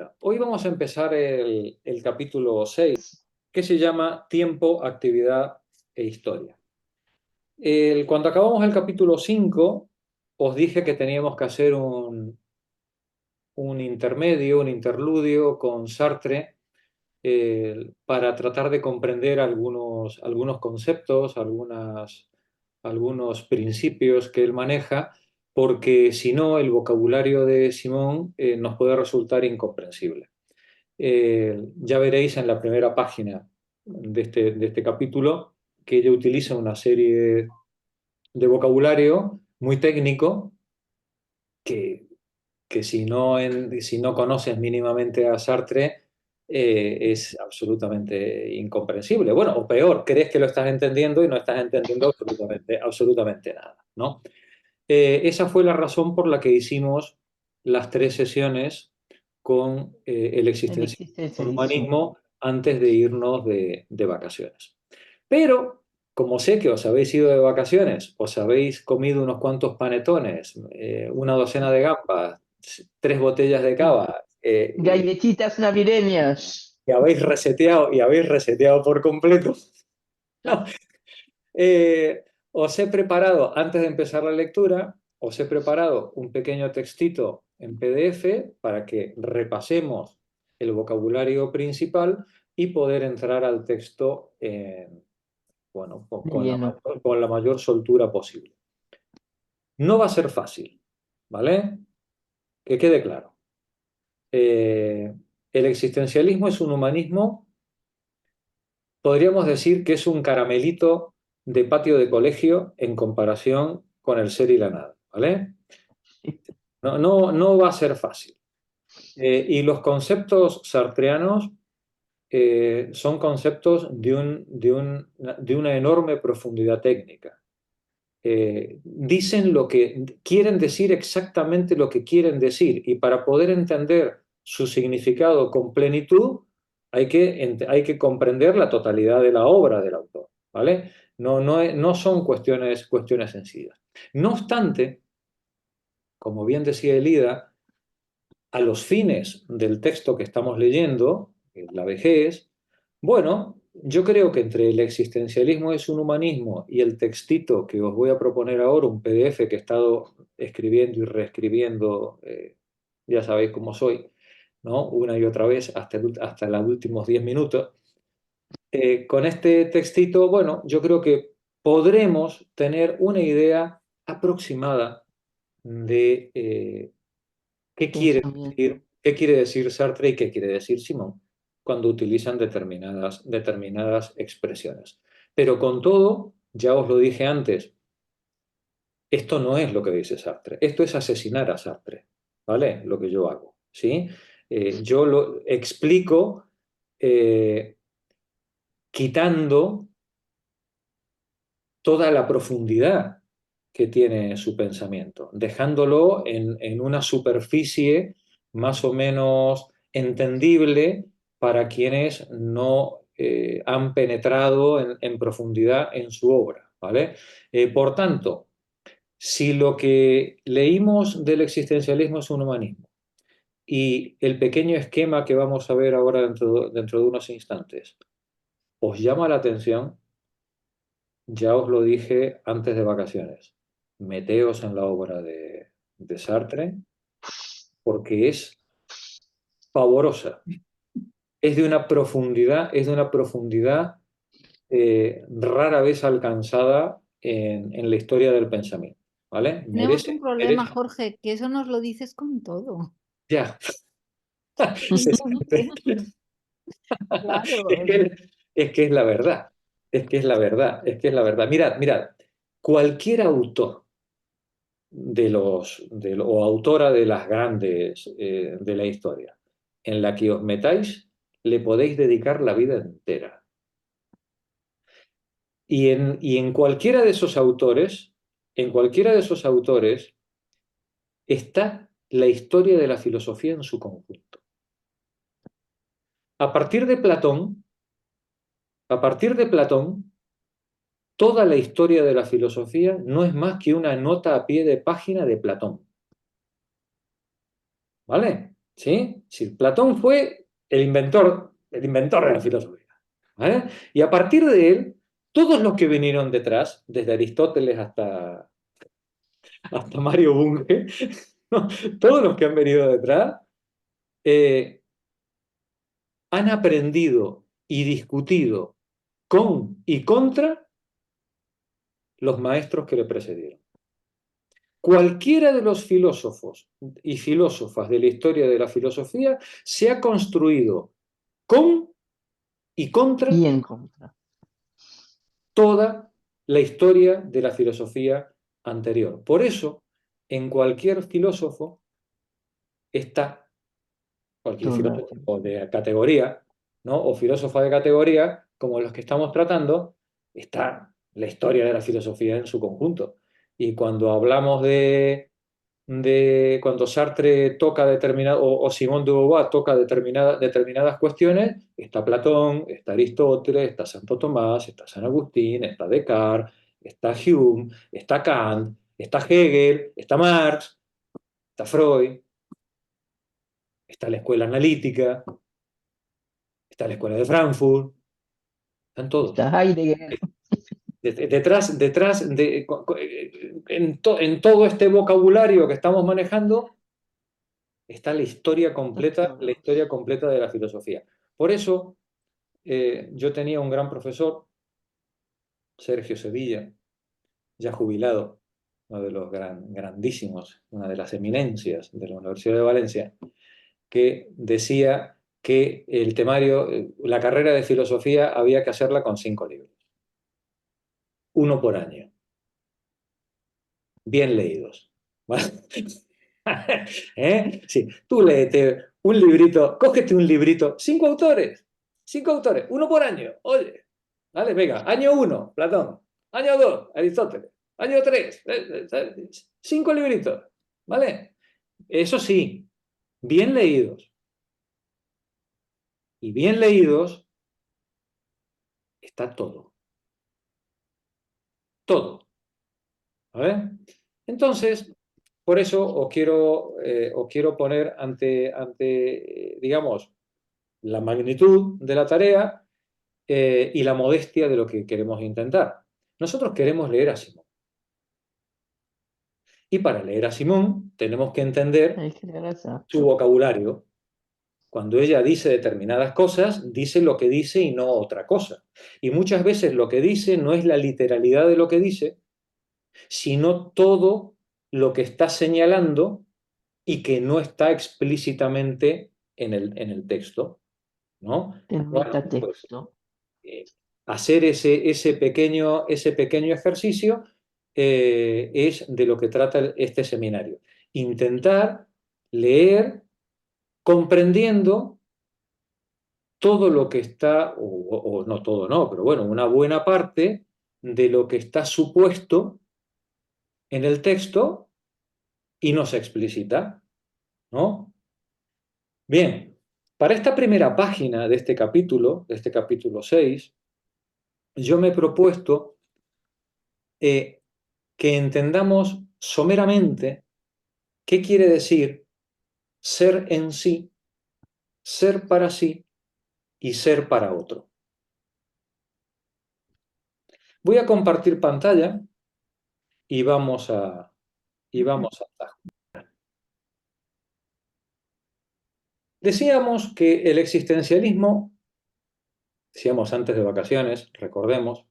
Mira, hoy vamos a empezar el capítulo 6, que se llama Tiempo, Actividad e Historia. Cuando acabamos el capítulo 5, os dije que teníamos que hacer un intermedio, un interludio con Sartre para tratar de comprender algunos conceptos, algunos principios que él maneja, porque si no, el vocabulario de Simón nos puede resultar incomprensible. Ya veréis en la primera página de este capítulo que ella utiliza una serie de vocabulario muy técnico que, que si no conoces mínimamente a Sartre es absolutamente incomprensible. Bueno, o peor, crees que lo estás entendiendo y no estás entendiendo absolutamente nada, ¿no? Esa fue la razón por la que hicimos las 3 sesiones con el El existencialismo, el existencialismo. humanismo, antes de irnos de vacaciones. Pero, como sé que os habéis ido de vacaciones, os habéis comido unos cuantos panetones, una docena de gambas, 3 botellas de cava, Galletitas navideñas. y habéis reseteado por completo. No, os he preparado, antes de empezar la lectura, os he preparado un pequeño textito en PDF para que repasemos el vocabulario principal y poder entrar al texto bueno, De lleno. con la mayor soltura posible. No va a ser fácil, ¿vale? Que quede claro. El existencialismo es un humanismo, podríamos decir que es un caramelito de patio de colegio en comparación con el ser y la nada, ¿vale? No, no, no va a ser fácil. Y los conceptos sartreanos son conceptos de una enorme profundidad técnica. Dicen lo que quieren decir, exactamente lo que quieren decir, y para poder entender su significado con plenitud hay que comprender la totalidad de la obra del autor, ¿vale? No son cuestiones sencillas. No obstante, como bien decía Elida, a los fines del texto que estamos leyendo, la vejez, bueno, yo creo que entre el existencialismo es un humanismo y el textito que os voy a proponer ahora, un PDF que he estado escribiendo y reescribiendo, ya sabéis cómo soy, ¿no? Una y otra vez hasta los últimos 10 minutos. Con este textito, bueno, yo creo que podremos tener una idea aproximada de Pensamiento. qué quiere decir Sartre y qué quiere decir Simón cuando utilizan determinadas expresiones. Pero con todo, ya os lo dije antes, esto no es lo que dice Sartre, esto es asesinar a Sartre, ¿vale? Lo que yo hago, ¿sí? Yo lo explico eh, quitando toda la profundidad que tiene su pensamiento, dejándolo en una superficie más o menos entendible para quienes no han penetrado en profundidad en su obra, ¿vale? Por tanto, si lo que leímos del existencialismo es un humanismo y el pequeño esquema que vamos a ver ahora dentro de unos instantes os llama la atención, ya os lo dije antes de vacaciones, meteos en la obra de Sartre porque es pavorosa, es de una profundidad rara vez alcanzada en la historia del pensamiento, ¿vale? Tenemos un Merece, problema, merece, Jorge, que eso nos lo dices con todo. ya, se siente. Claro, Es que, es que es la verdad, es que es la verdad. Mirad, cualquier autor o autora de las grandes de la historia, en la que os metáis, le podéis dedicar la vida entera. Y en cualquiera de esos autores está la historia de la filosofía en su conjunto. A partir de Platón, a partir de Platón, toda la historia de la filosofía no es más que una nota a pie de página de Platón. ¿Vale? ¿Sí? Sí, Platón fue el inventor de la filosofía. ¿Vale? Y a partir de él, todos los que vinieron detrás, desde Aristóteles hasta Mario Bunge, ¿no? Todos los que han venido detrás, eh, han aprendido y discutido con y contra los maestros que le precedieron. Cualquiera de los filósofos y filósofas de la historia de la filosofía se ha construido con y contra Y en contra. toda la historia de la filosofía anterior. Por eso, en cualquier filósofo está, cualquier Toda la filósofo de categoría, ¿no? O filósofa de categoría, como los que estamos tratando, está la historia de la filosofía en su conjunto. Y cuando hablamos de cuando Sartre toca determinado, o Simone de Beauvoir toca determinadas cuestiones, está Platón, está Aristóteles, está Santo Tomás, está San Agustín, está Descartes, está Hume, está Kant, está Hegel, está Marx, está Freud, está la escuela analítica, está la escuela de Frankfurt, están todos. Está Heidegger. En todo este vocabulario que estamos manejando, está la Todos. historia completa de la filosofía. Por eso, yo tenía un gran profesor, Sergio Sevilla, ya jubilado, uno de los grandísimos, una de las eminencias de la Universidad de Valencia, que decía que el temario, la carrera de filosofía había que hacerla con 5 libros, uno por año, bien leídos. ¿Eh? Sí, tú léete un librito, cógete un librito, 5 autores, uno por año, oye, ¿vale? Venga, año 1, Platón, año 2, Aristóteles, año 3, 5 libritos, ¿vale? Eso sí, bien leídos. Y bien leídos está todo, todo, ¿vale? Entonces, por eso os quiero poner ante digamos, la magnitud de la tarea y la modestia de lo que queremos intentar. Nosotros queremos leer a Simón. Y para leer a Simón tenemos que entender Hay que dar esa. su vocabulario. Cuando ella dice determinadas cosas, dice lo que dice y no otra cosa. Y muchas veces lo que dice no es la literalidad de lo que dice, sino todo lo que está señalando y que no está explícitamente en el texto, ¿no? El Bueno, pues metatexto. eh, hacer ese pequeño ejercicio es de lo que trata este seminario. Intentar leer comprendiendo todo lo que está, o no todo, no, pero bueno, una buena parte de lo que está supuesto en el texto y no se explicita, ¿no? Bien, para esta primera página de este capítulo 6, yo me he propuesto que entendamos someramente qué quiere decir ser en sí, ser para sí y ser para otro. Voy a compartir pantalla y vamos a tajo. Decíamos que el existencialismo, decíamos antes de vacaciones, recordemos,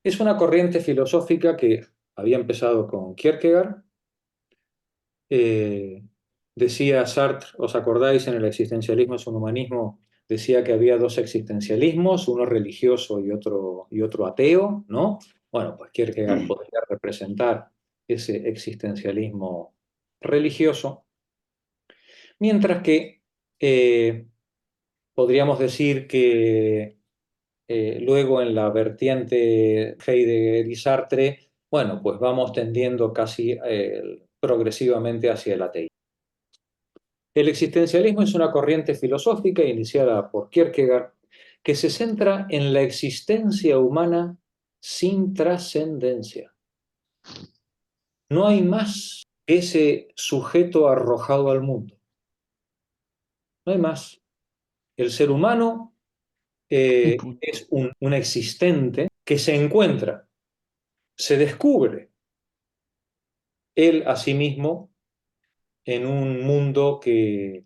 es una corriente filosófica que había empezado con Kierkegaard. Decía Sartre, ¿os acordáis? En el existencialismo es un humanismo, decía que había dos existencialismos, uno religioso y otro ateo, ¿no? Bueno, pues Kierkegaard podría representar ese existencialismo religioso, mientras que podríamos decir que luego en la vertiente Heidegger y Sartre, bueno, pues vamos tendiendo casi progresivamente hacia el ateísmo. El existencialismo es una corriente filosófica iniciada por Kierkegaard que se centra en la existencia humana sin trascendencia. No hay más que ese sujeto arrojado al mundo. No hay más. El ser humano es un existente que se encuentra, se descubre él a sí mismo en un mundo que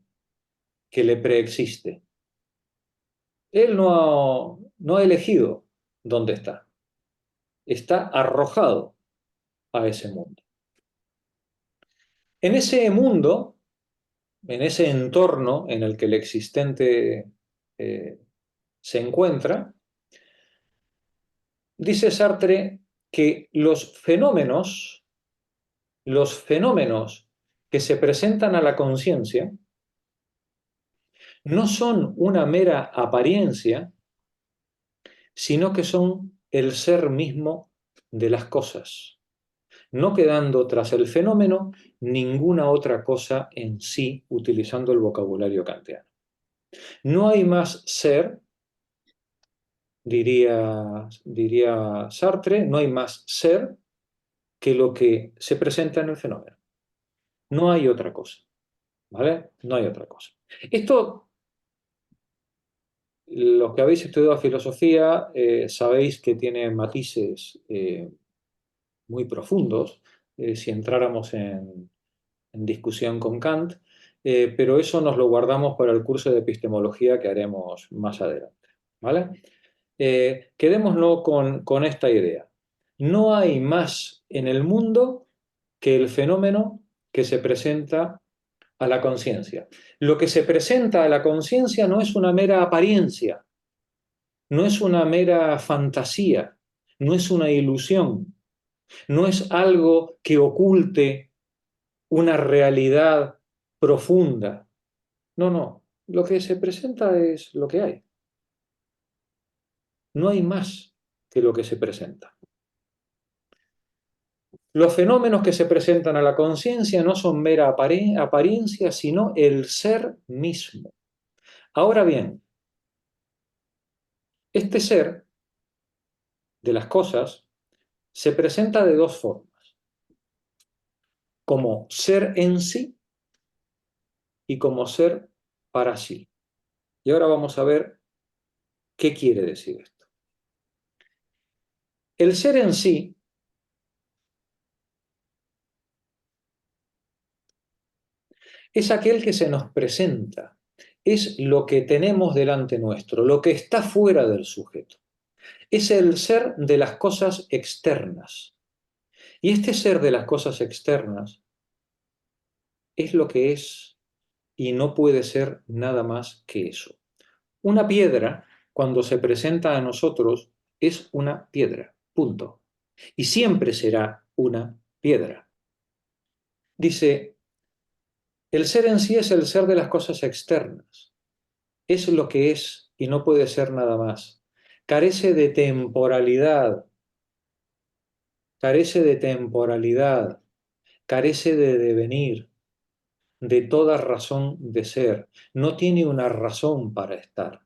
le preexiste. Él no ha elegido dónde está. Está arrojado a ese mundo. En ese mundo, en ese entorno en el que el existente se encuentra, dice Sartre que los fenómenos que se presentan a la conciencia no son una mera apariencia, sino que son el ser mismo de las cosas, no quedando tras el fenómeno ninguna otra cosa en sí, utilizando el vocabulario kantiano. No hay más ser, diría Sartre, no hay más ser que lo que se presenta en el fenómeno. No hay otra cosa, ¿vale? No hay otra cosa. Esto, los que habéis estudiado filosofía, sabéis que tiene matices muy profundos, si entráramos en discusión con Kant, pero eso nos lo guardamos para el curso de epistemología que haremos más adelante, ¿vale? Quedémonos con esta idea. No hay más en el mundo que el fenómeno que se presenta a la conciencia. Lo que se presenta a la conciencia no es una mera apariencia, no es una mera fantasía, no es una ilusión, no es algo que oculte una realidad profunda. No, no. Lo que se presenta es lo que hay. No hay más que lo que se presenta. Los fenómenos que se presentan a la conciencia no son mera apariencia, sino el ser mismo. Ahora bien, este ser de las cosas se presenta de dos formas, como ser en sí y como ser para sí. Y ahora vamos a ver qué quiere decir esto. El ser en sí es aquel que se nos presenta, es lo que tenemos delante nuestro, lo que está fuera del sujeto. Es el ser de las cosas externas. Y este ser de las cosas externas es lo que es y no puede ser nada más que eso. Una piedra, cuando se presenta a nosotros, es una piedra, punto. Y siempre será una piedra. Dice, el ser en sí es el ser de las cosas externas. Es lo que es y no puede ser nada más. Carece de temporalidad, carece de temporalidad, carece de devenir, de toda razón de ser. No tiene una razón para estar.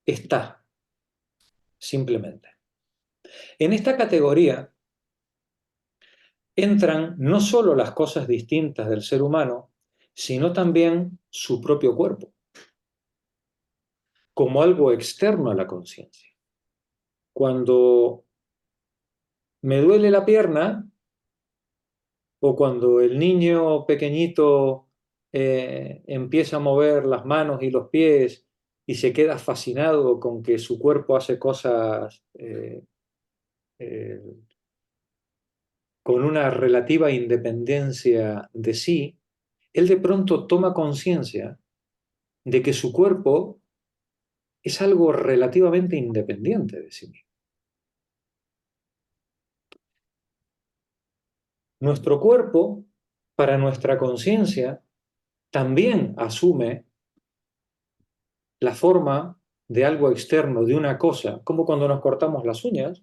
Está, simplemente. En esta categoría entran no solo las cosas distintas del ser humano, sino también su propio cuerpo, como algo externo a la conciencia. Cuando me duele la pierna, o cuando el niño pequeñito empieza a mover las manos y los pies y se queda fascinado con que su cuerpo hace cosas eh, con una relativa independencia de sí, él de pronto toma conciencia de que su cuerpo es algo relativamente independiente de sí mismo. Nuestro cuerpo, para nuestra conciencia, también asume la forma de algo externo, de una cosa, como cuando nos cortamos las uñas,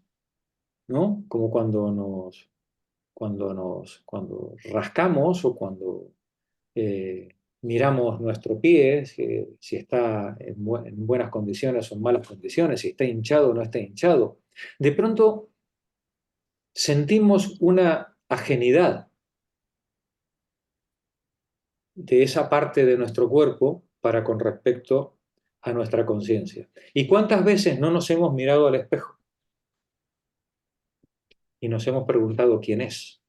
¿no? Como cuando rascamos o cuando miramos nuestro pie, si está en buenas condiciones o en malas condiciones, si está hinchado o no está hinchado. De pronto sentimos una ajenidad de esa parte de nuestro cuerpo para con respecto a nuestra conciencia. ¿Y cuántas veces no nos hemos mirado al espejo y nos hemos preguntado quién es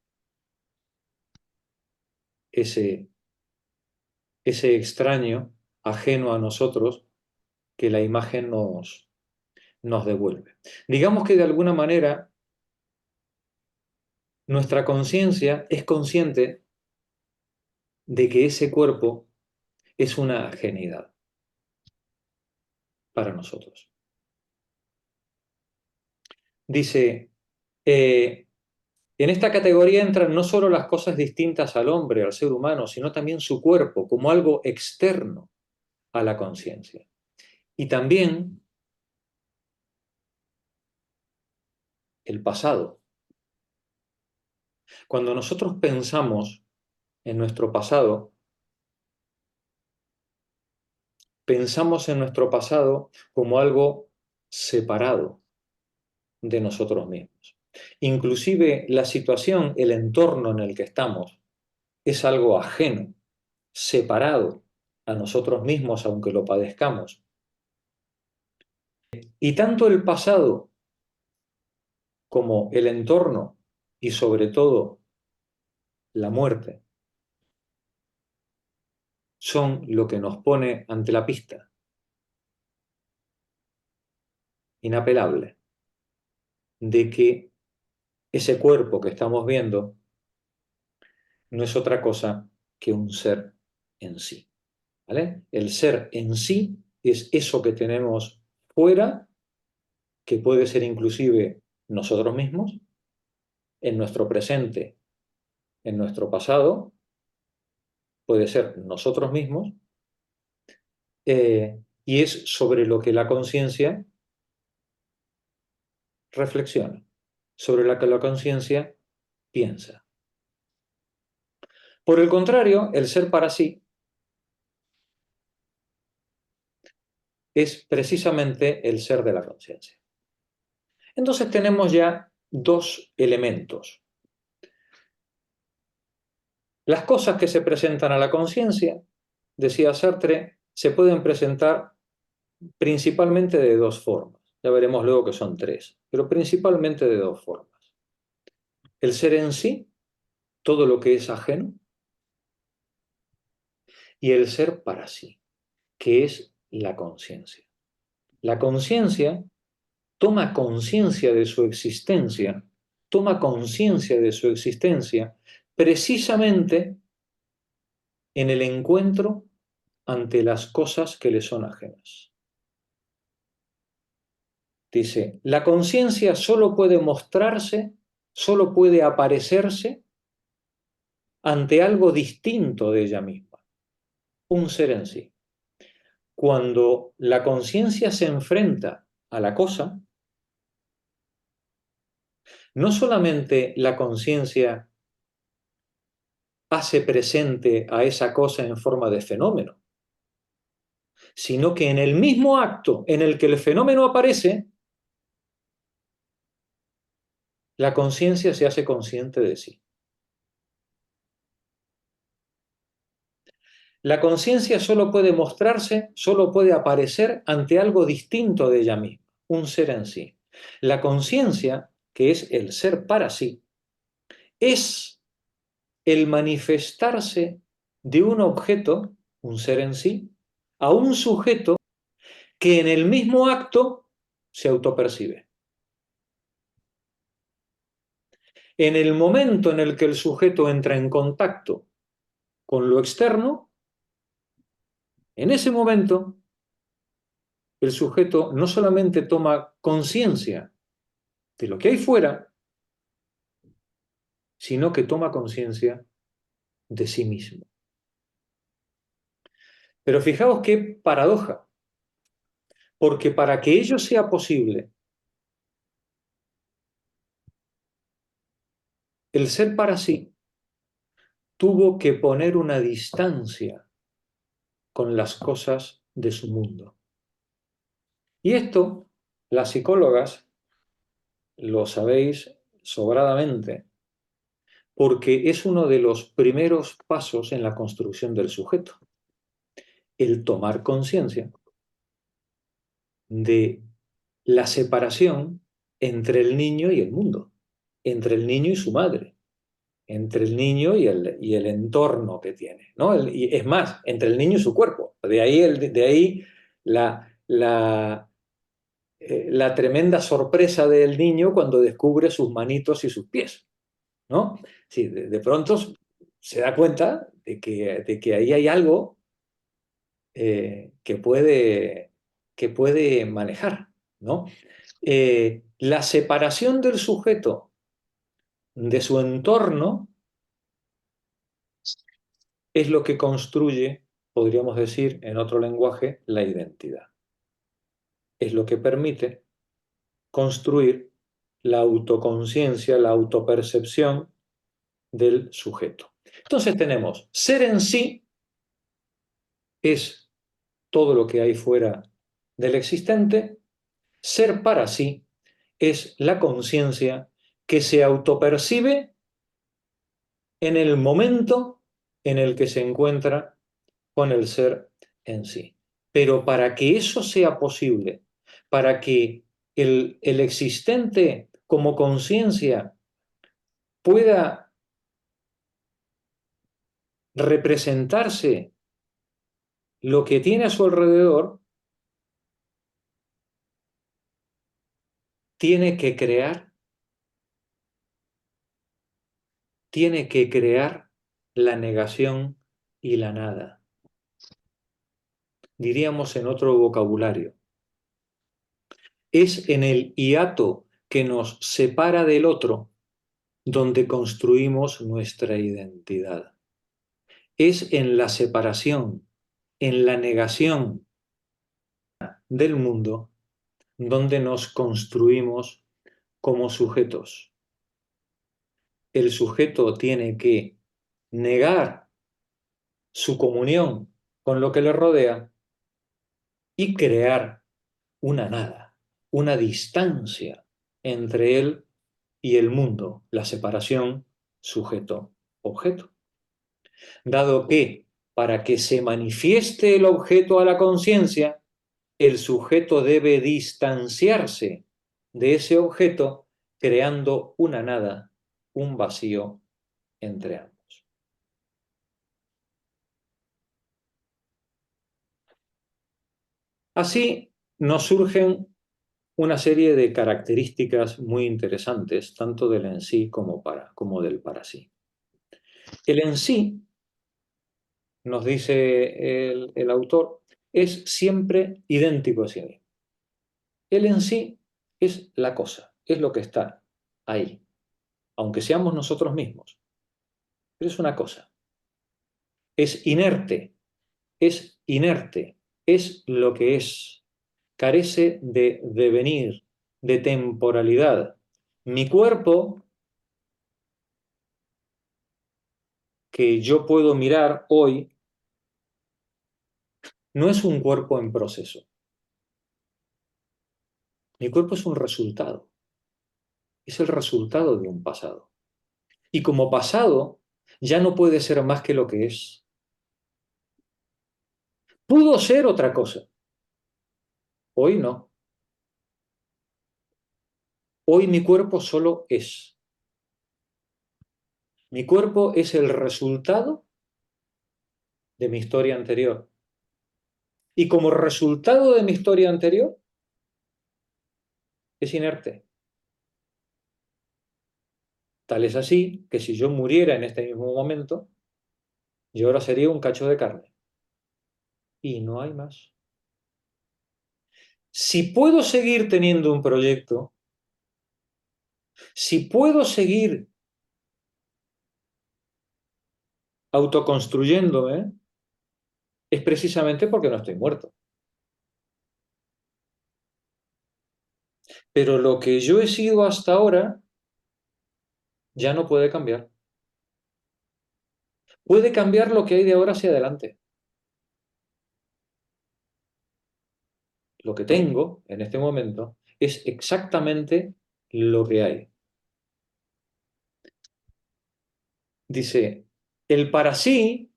ese extraño ajeno a nosotros que la imagen nos devuelve? Digamos que de alguna manera nuestra conciencia es consciente de que ese cuerpo es una ajenidad para nosotros. Dice, en esta categoría entran no solo las cosas distintas al hombre, al ser humano, sino también su cuerpo como algo externo a la conciencia. Y también el pasado. Cuando nosotros pensamos en nuestro pasado, pensamos en nuestro pasado como algo separado de nosotros mismos. Inclusive la situación, el entorno en el que estamos, es algo ajeno, separado a nosotros mismos, aunque lo padezcamos. Y tanto el pasado como el entorno y sobre todo la muerte son lo que nos pone ante la pista inapelable de que ese cuerpo que estamos viendo no es otra cosa que un ser en sí. ¿Vale? El ser en sí es eso que tenemos fuera, que puede ser inclusive nosotros mismos, en nuestro presente, en nuestro pasado, puede ser nosotros mismos, y es sobre lo que la conciencia reflexiona, sobre lo que la conciencia piensa. Por el contrario, el ser para sí es precisamente el ser de la conciencia. Entonces tenemos ya dos elementos. Las cosas que se presentan a la conciencia, decía Sartre, se pueden presentar principalmente de dos formas. Ya veremos luego que son tres, pero principalmente de dos formas. El ser en sí, todo lo que es ajeno, y el ser para sí, que es la conciencia. La conciencia toma conciencia de su existencia, precisamente en el encuentro ante las cosas que le son ajenas. Dice, la conciencia solo puede mostrarse, solo puede aparecerse ante algo distinto de ella misma, un ser en sí. Cuando la conciencia se enfrenta a la cosa, no solamente la conciencia hace presente a esa cosa en forma de fenómeno, sino que en el mismo acto en el que el fenómeno aparece, la conciencia se hace consciente de sí. La conciencia solo puede mostrarse, solo puede aparecer ante algo distinto de ella misma, un ser en sí. La conciencia, que es el ser para sí, es el manifestarse de un objeto, un ser en sí, a un sujeto que en el mismo acto se autopercibe. En el momento en el que el sujeto entra en contacto con lo externo, en ese momento el sujeto no solamente toma conciencia de lo que hay fuera, sino que toma conciencia de sí mismo. Pero fijaos qué paradoja, porque para que ello sea posible, el ser para sí tuvo que poner una distancia con las cosas de su mundo. Y esto, las psicólogas, lo sabéis sobradamente, porque es uno de los primeros pasos en la construcción del sujeto. El tomar conciencia de la separación entre el niño y el mundo, entre el niño y su madre, entre el niño y el entorno que tiene, ¿no? Y es más, entre el niño y su cuerpo. De ahí la tremenda sorpresa del niño cuando descubre sus manitos y sus pies, ¿no? Sí, de pronto se da cuenta de que ahí hay algo que puede manejar, ¿no? La separación del sujeto de su entorno es lo que construye, podríamos decir en otro lenguaje, la identidad. Es lo que permite construir la autoconciencia, la autopercepción del sujeto. Entonces tenemos ser en sí es todo lo que hay fuera del existente, ser para sí es la conciencia que se autopercibe en el momento en el que se encuentra con el ser en sí. Pero para que eso sea posible, para que el existente como conciencia pueda representarse lo que tiene a su alrededor, tiene que crear, tiene que crear la negación y la nada. Diríamos en otro vocabulario, es en el hiato que nos separa del otro donde construimos nuestra identidad. Es en la separación, en la negación del mundo, donde nos construimos como sujetos. El sujeto tiene que negar su comunión con lo que le rodea y crear una nada, una distancia entre él y el mundo, la separación sujeto-objeto. Dado que para que se manifieste el objeto a la conciencia, el sujeto debe distanciarse de ese objeto creando una nada, un vacío entre ambos. Así nos surgen una serie de características muy interesantes, tanto del en sí como del para sí. El en sí, nos dice el autor, es siempre idéntico a sí mismo. El en sí es la cosa, es lo que está ahí, aunque seamos nosotros mismos. Pero es una cosa. Es inerte, es lo que es. Carece de devenir, de temporalidad. Mi cuerpo, que yo puedo mirar hoy, no es un cuerpo en proceso. Mi cuerpo es un resultado. Es el resultado de un pasado. Y como pasado, ya no puede ser más que lo que es. Pudo ser otra cosa. Hoy no. Hoy mi cuerpo solo es. Mi cuerpo es el resultado de mi historia anterior. Y como resultado de mi historia anterior, es inerte. Tal es así que si yo muriera en este mismo momento, yo ahora sería un cacho de carne. Y no hay más. Si puedo seguir teniendo un proyecto, si puedo seguir autoconstruyéndome, es precisamente porque no estoy muerto. Pero lo que yo he sido hasta ahora ya no puede cambiar. Puede cambiar lo que hay de ahora hacia adelante. Lo que tengo en este momento es exactamente lo que hay. Dice, el para sí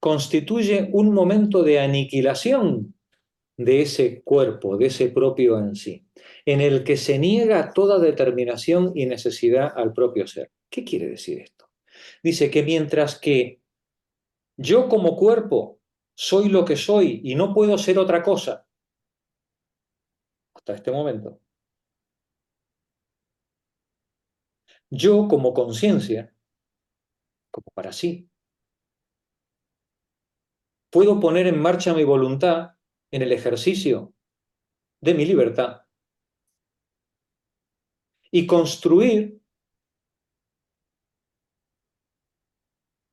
constituye un momento de aniquilación de ese cuerpo, de ese propio en sí, en el que se niega toda determinación y necesidad al propio ser. ¿Qué quiere decir esto? Dice que mientras que yo como cuerpo soy lo que soy y no puedo ser otra cosa hasta este momento, yo como conciencia, como para sí, puedo poner en marcha mi voluntad en el ejercicio de mi libertad y construir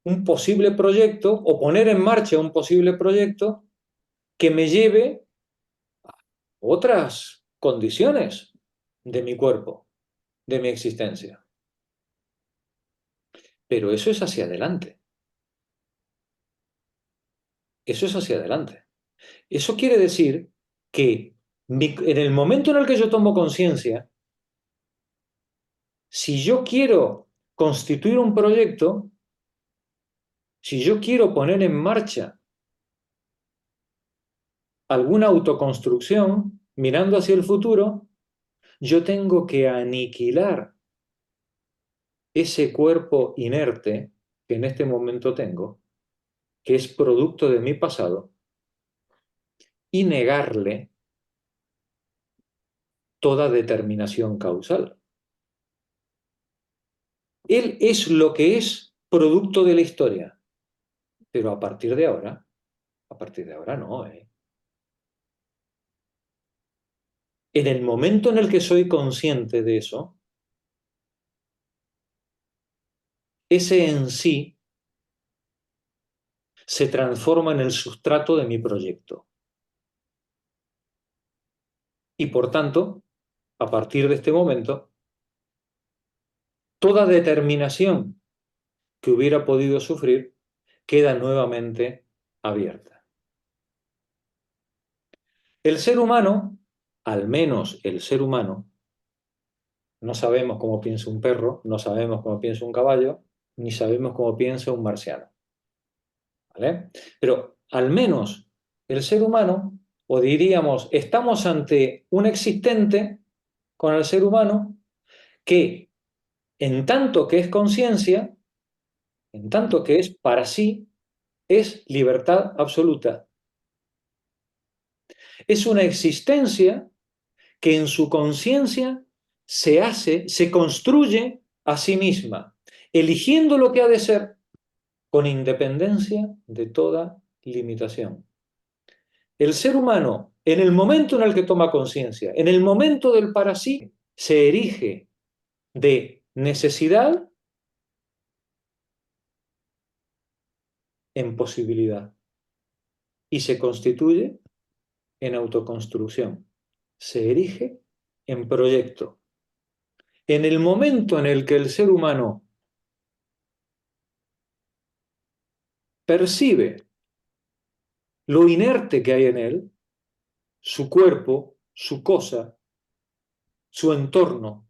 un posible proyecto o poner en marcha un posible proyecto que me lleve a otras condiciones de mi cuerpo, de mi existencia. Pero eso es hacia adelante. Eso es hacia adelante. Eso quiere decir que en el momento en el que yo tomo conciencia, si yo quiero constituir un proyecto, si yo quiero poner en marcha alguna autoconstrucción mirando hacia el futuro, yo tengo que aniquilar ese cuerpo inerte que en este momento tengo, que es producto de mi pasado, y negarle toda determinación causal. Él es lo que es producto de la historia, pero a partir de ahora no. En el momento en el que soy consciente de eso, ese en sí se transforma en el sustrato de mi proyecto. Y por tanto, a partir de este momento, toda determinación que hubiera podido sufrir queda nuevamente abierta. El ser humano, al menos el ser humano, no sabemos cómo piensa un perro, no sabemos cómo piensa un caballo, ni sabemos cómo piensa un marciano. ¿Vale? Pero al menos el ser humano, o diríamos, estamos ante un existente con el ser humano que, en tanto que es conciencia, en tanto que es para sí, es libertad absoluta. Es una existencia que en su conciencia se construye a sí misma, eligiendo lo que ha de ser, con independencia de toda limitación. El ser humano, en el momento en el que toma conciencia, en el momento del para sí, se erige de necesidad en posibilidad y se constituye en autoconstrucción. Se erige en proyecto. En el momento en el que el ser humano percibe lo inerte que hay en él, su cuerpo, su cosa, su entorno,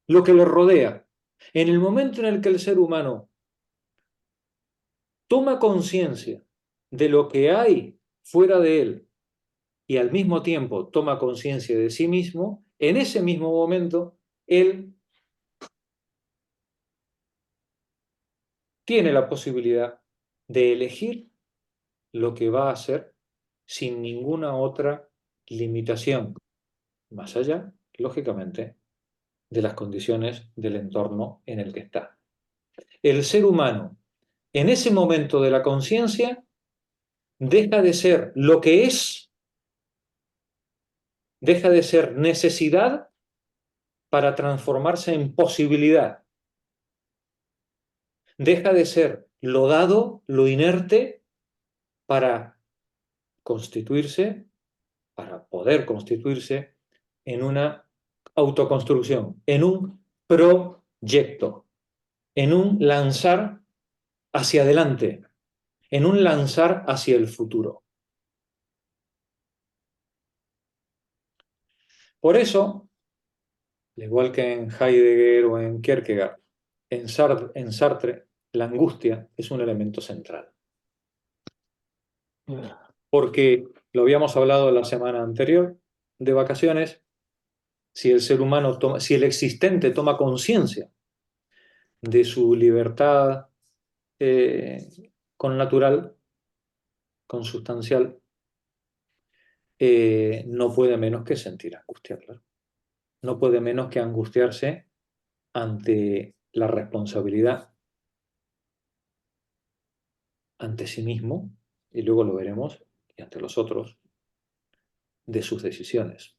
lo que le rodea, en el momento en el que el ser humano toma conciencia de lo que hay fuera de él y al mismo tiempo toma conciencia de sí mismo, en ese mismo momento él tiene la posibilidad de elegir lo que va a hacer sin ninguna otra limitación, más allá, lógicamente, de las condiciones del entorno en el que está. El ser humano, en ese momento de la conciencia, deja de ser lo que es, deja de ser necesidad para transformarse en posibilidad. Deja de ser lo dado, lo inerte, para constituirse, para poder constituirse en una autoconstrucción, en un proyecto, en un lanzar hacia adelante, en un lanzar hacia el futuro. Por eso, al igual que en Heidegger o en Kierkegaard, en Sartre, la angustia es un elemento central. Porque, lo habíamos hablado la semana anterior, de vacaciones, si el ser humano toma, si el existente toma conciencia de su libertad connatural, consustancial, no puede menos que sentir angustia, claro. No puede menos que angustiarse ante la responsabilidad ante sí mismo, y luego lo veremos, y ante los otros, de sus decisiones.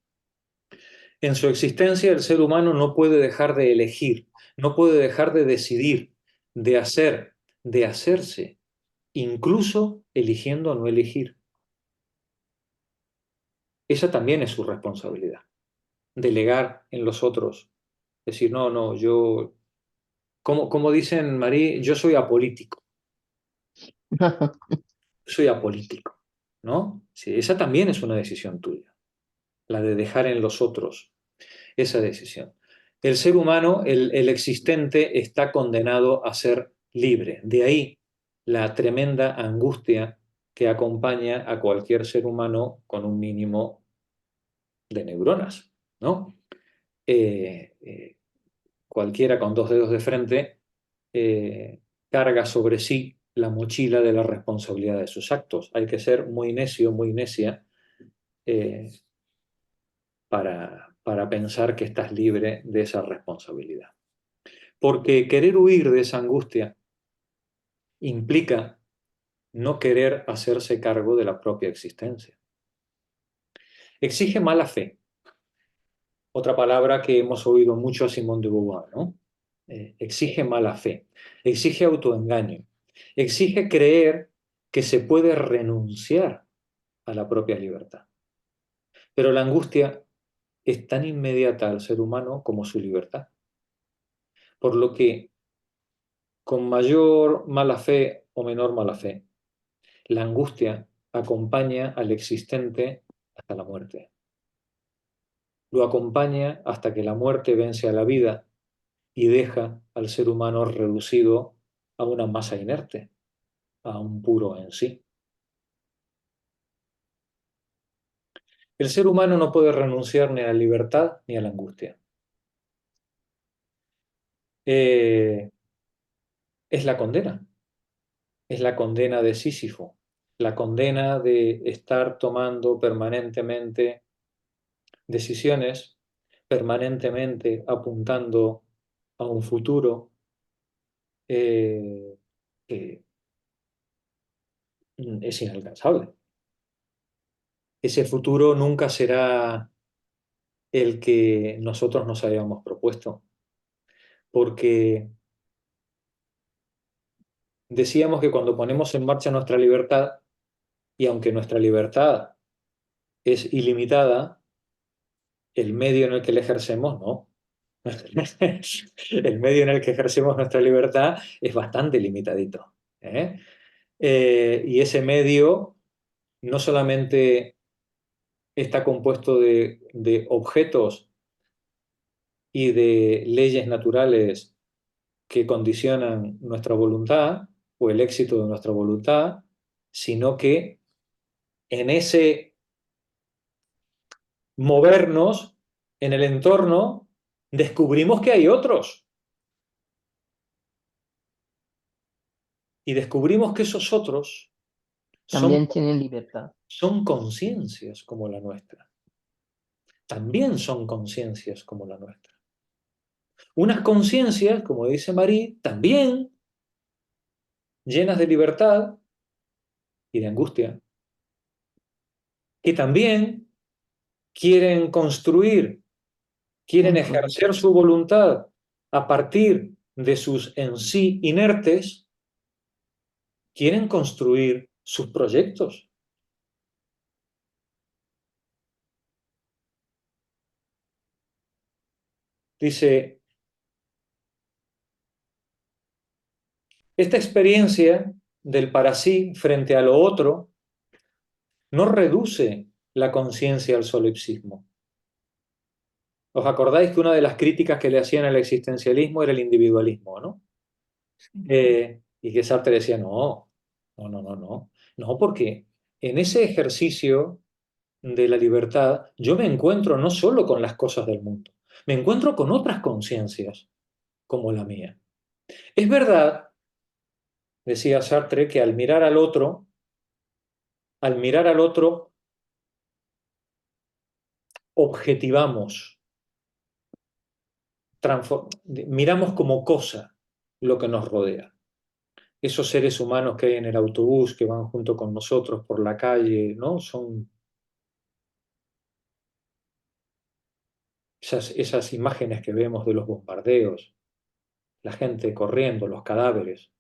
En su existencia, el ser humano no puede dejar de elegir, no puede dejar de decidir, de hacer, de hacerse, incluso eligiendo no elegir. Esa también es su responsabilidad. Delegar en los otros. Decir, no, no, yo, como dicen, Marí, yo soy apolítico. Soy apolítico, ¿no? Sí, esa también es una decisión tuya, la de dejar en los otros esa decisión. El ser humano, el existente, está condenado a ser libre. De ahí la tremenda angustia que acompaña a cualquier ser humano con un mínimo de neuronas, ¿no? Cualquiera con dos dedos de frente carga sobre sí la mochila de la responsabilidad de sus actos. Hay que ser muy necio, muy necia para pensar que estás libre de esa responsabilidad. Porque querer huir de esa angustia implica no querer hacerse cargo de la propia existencia. Exige mala fe. Otra palabra que hemos oído mucho a Simone de Beauvoir, ¿no? Exige mala fe, exige autoengaño, exige creer que se puede renunciar a la propia libertad. Pero la angustia es tan inmediata al ser humano como su libertad. Por lo que, con mayor mala fe o menor mala fe, la angustia acompaña al existente hasta la muerte. Lo acompaña hasta que la muerte vence a la vida y deja al ser humano reducido a una masa inerte, a un puro en sí. El ser humano no puede renunciar ni a la libertad ni a la angustia. Es la condena de Sísifo, la condena de estar tomando permanentemente decisiones, permanentemente apuntando a un futuro que es inalcanzable. Ese futuro nunca será el que nosotros nos hayamos propuesto, porque decíamos que cuando ponemos en marcha nuestra libertad, y aunque nuestra libertad es ilimitada, el medio en el que la ejercemos no. El medio en el que ejercemos nuestra libertad es bastante limitadito. Y ese medio no solamente está compuesto de objetos y de leyes naturales que condicionan nuestra voluntad o el éxito de nuestra voluntad, sino que en ese movernos en el entorno descubrimos que hay otros. Y descubrimos que esos otros También tienen libertad. son conciencias como la nuestra. También son conciencias como la nuestra. Unas conciencias, como dice Marie, también llenas de libertad y de angustia, que también quieren construir, quieren ejercer su voluntad a partir de sus en sí inertes, quieren construir sus proyectos. Dice, esta experiencia del para sí frente a lo otro no reduce la conciencia al solipsismo. ¿Os acordáis que una de las críticas que le hacían al existencialismo era el individualismo, ¿no? Sí. Y que Sartre decía, no, porque en ese ejercicio de la libertad yo me encuentro no solo con las cosas del mundo, me encuentro con otras conciencias como la mía. Es verdad, decía Sartre, que al mirar al otro, objetivamos, miramos como cosa lo que nos rodea. Esos seres humanos que hay en el autobús, que van junto con nosotros por la calle, ¿no? Son esas imágenes que vemos de los bombardeos, la gente corriendo, los cadáveres,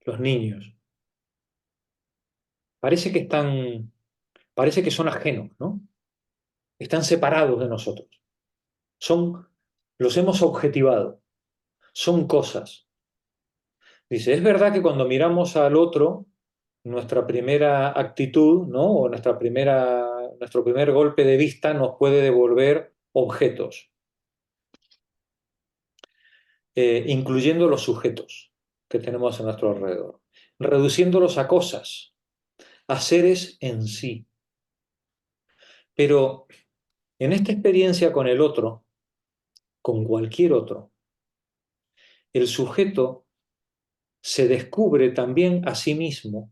los niños. Parece que parece que son ajenos, ¿no? Están separados de nosotros. Los hemos objetivado, son cosas. Dice, es verdad que cuando miramos al otro, nuestra primera actitud, ¿no? O nuestro primer golpe de vista nos puede devolver objetos, incluyendo los sujetos que tenemos a nuestro alrededor, reduciéndolos a cosas, a seres en sí. Pero en esta experiencia con el otro, con cualquier otro, el sujeto se descubre también a sí mismo,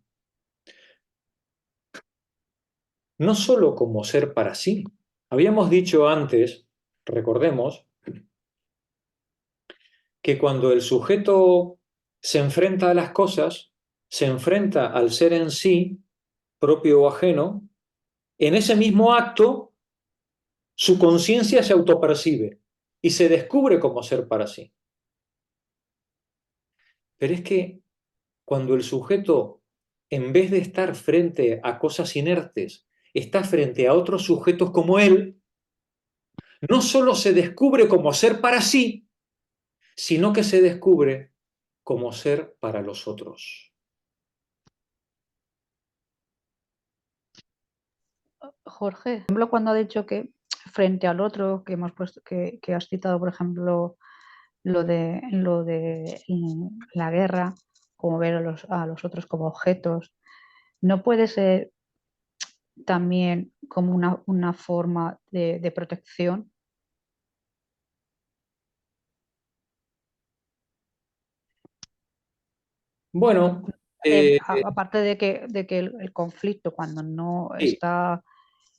no solo como ser para sí. Habíamos dicho antes, recordemos, que cuando el sujeto se enfrenta a las cosas, se enfrenta al ser en sí, propio o ajeno, en ese mismo acto su conciencia se autopercibe y se descubre como ser para sí. Pero es que cuando el sujeto, en vez de estar frente a cosas inertes, está frente a otros sujetos como él, no solo se descubre como ser para sí, sino que se descubre como ser para los otros. Jorge, por ejemplo, cuando ha dicho que frente al otro, que hemos puesto, que has citado, por ejemplo, lo de la guerra, como ver a los otros como objetos, ¿no puede ser también como una forma de protección? Bueno, eh, Aparte de que el conflicto, cuando no sí, está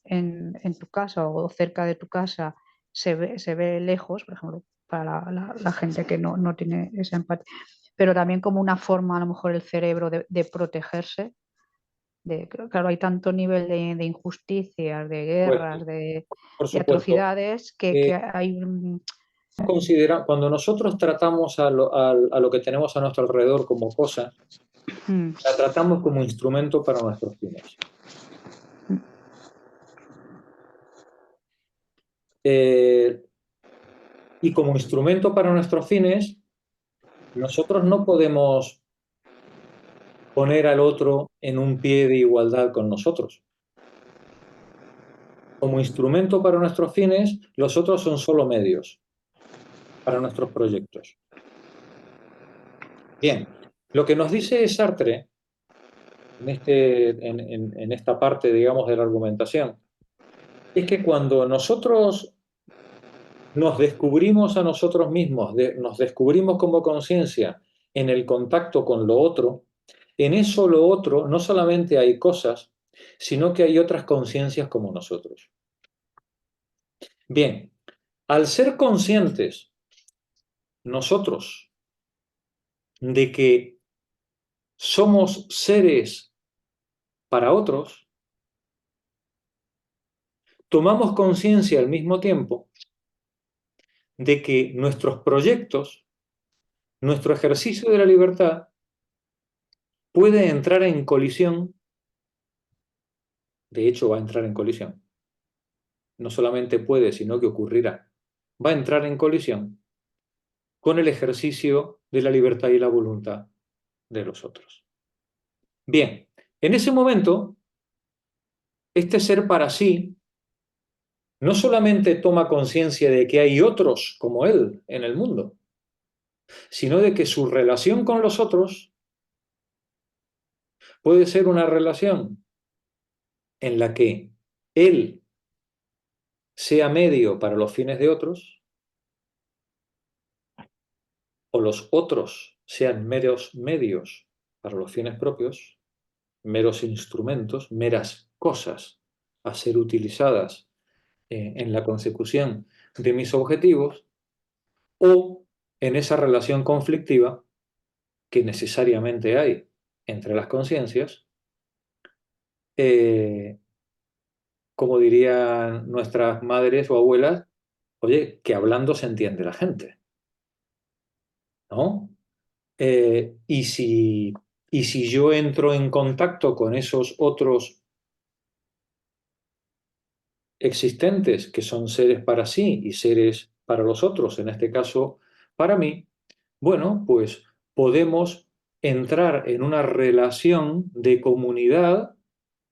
en tu casa o cerca de tu casa, se ve lejos, por ejemplo, para la gente que no tiene esa empatía, pero también como una forma, a lo mejor, el cerebro de protegerse. Claro, hay tanto nivel de injusticias, de pues, guerras, por de supuesto. atrocidades, que hay Cuando nosotros tratamos a lo que tenemos a nuestro alrededor como cosa, mm, la tratamos como instrumento para nuestros fines. Eh, y como instrumento para nuestros fines, nosotros no podemos poner al otro en un pie de igualdad con nosotros. Como instrumento para nuestros fines, los otros son solo medios para nuestros proyectos. Bien, lo que nos dice Sartre en esta parte, digamos, de la argumentación, es que cuando nosotros nos descubrimos a nosotros mismos, nos descubrimos como conciencia en el contacto con lo otro, en eso lo otro no solamente hay cosas, sino que hay otras conciencias como nosotros. Bien, al ser conscientes nosotros de que somos seres para otros, tomamos conciencia al mismo tiempo de que nuestros proyectos, nuestro ejercicio de la libertad, puede entrar en colisión, de hecho va a entrar en colisión, no solamente puede, sino que ocurrirá, va a entrar en colisión con el ejercicio de la libertad y la voluntad de los otros. Bien, en ese momento, este ser para sí no solamente toma conciencia de que hay otros como él en el mundo, sino de que su relación con los otros puede ser una relación en la que él sea medio para los fines de otros, o los otros sean meros medios para los fines propios, meros instrumentos, meras cosas a ser utilizadas en la consecución de mis objetivos, o en esa relación conflictiva que necesariamente hay entre las conciencias, eh, como dirían nuestras madres o abuelas, oye, que hablando se entiende la gente, ¿no? Y si yo entro en contacto con esos otros existentes que son seres para sí y seres para los otros, en este caso para mí, bueno, pues podemos entrar en una relación de comunidad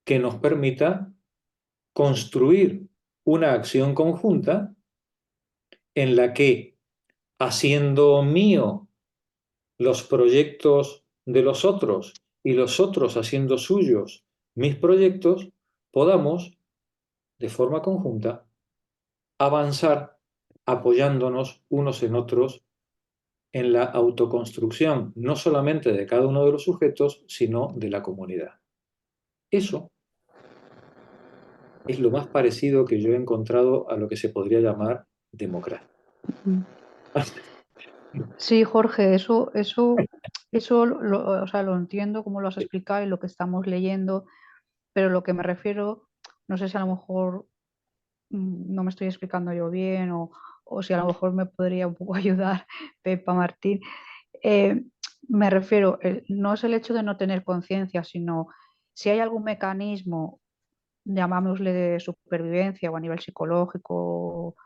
que nos permita construir una acción conjunta en la que, haciendo mío los proyectos de los otros y los otros haciendo suyos mis proyectos, podamos, de forma conjunta, avanzar apoyándonos unos en otros en la autoconstrucción, no solamente de cada uno de los sujetos, sino de la comunidad. Eso es lo más parecido que yo he encontrado a lo que se podría llamar democracia. Sí, Jorge, eso o sea, lo entiendo como lo has explicado y lo que estamos leyendo, pero lo que me refiero, no sé si a lo mejor no me estoy explicando yo bien o si a lo mejor me podría un poco ayudar Pepa Martín. Eh, Me refiero, no es el hecho de no tener conciencia, sino si hay algún mecanismo, llamámosle de supervivencia o a nivel psicológico,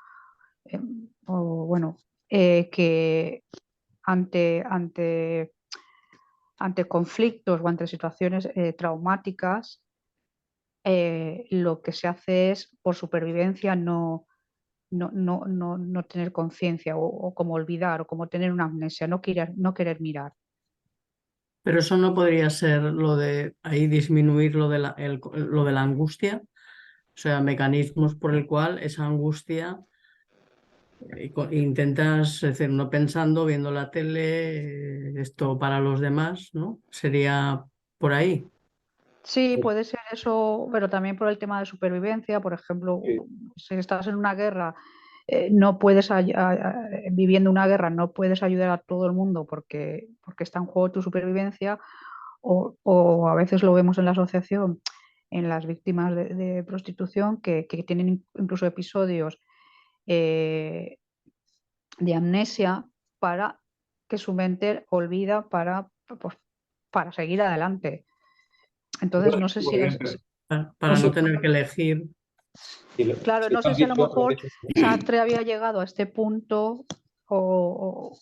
eh, o bueno, que ante, ante, ante conflictos o ante situaciones traumáticas, lo que se hace es, por supervivencia, no tener conciencia o como olvidar o como tener una amnesia, no querer mirar. Pero eso no podría ser lo de ahí disminuir lo de la angustia, o sea, mecanismos por el cual esa angustia intentas, es decir, no pensando, viendo la tele, esto para los demás, ¿no? Sería por ahí. Sí, puede ser eso, pero también por el tema de supervivencia. Por ejemplo, Sí. si estás en una guerra, no puedes, viviendo una guerra, no puedes ayudar a todo el mundo porque está en juego tu supervivencia. O a veces lo vemos en la asociación, en las víctimas de prostitución, que tienen incluso episodios eh, de amnesia para que su mente olvida pues, para seguir adelante. Entonces, no sé si es, Para no no sé, tener que elegir. claro, Si no lo sé han si a lo dicho, lo han mejor dicho. Sartre había llegado a este punto o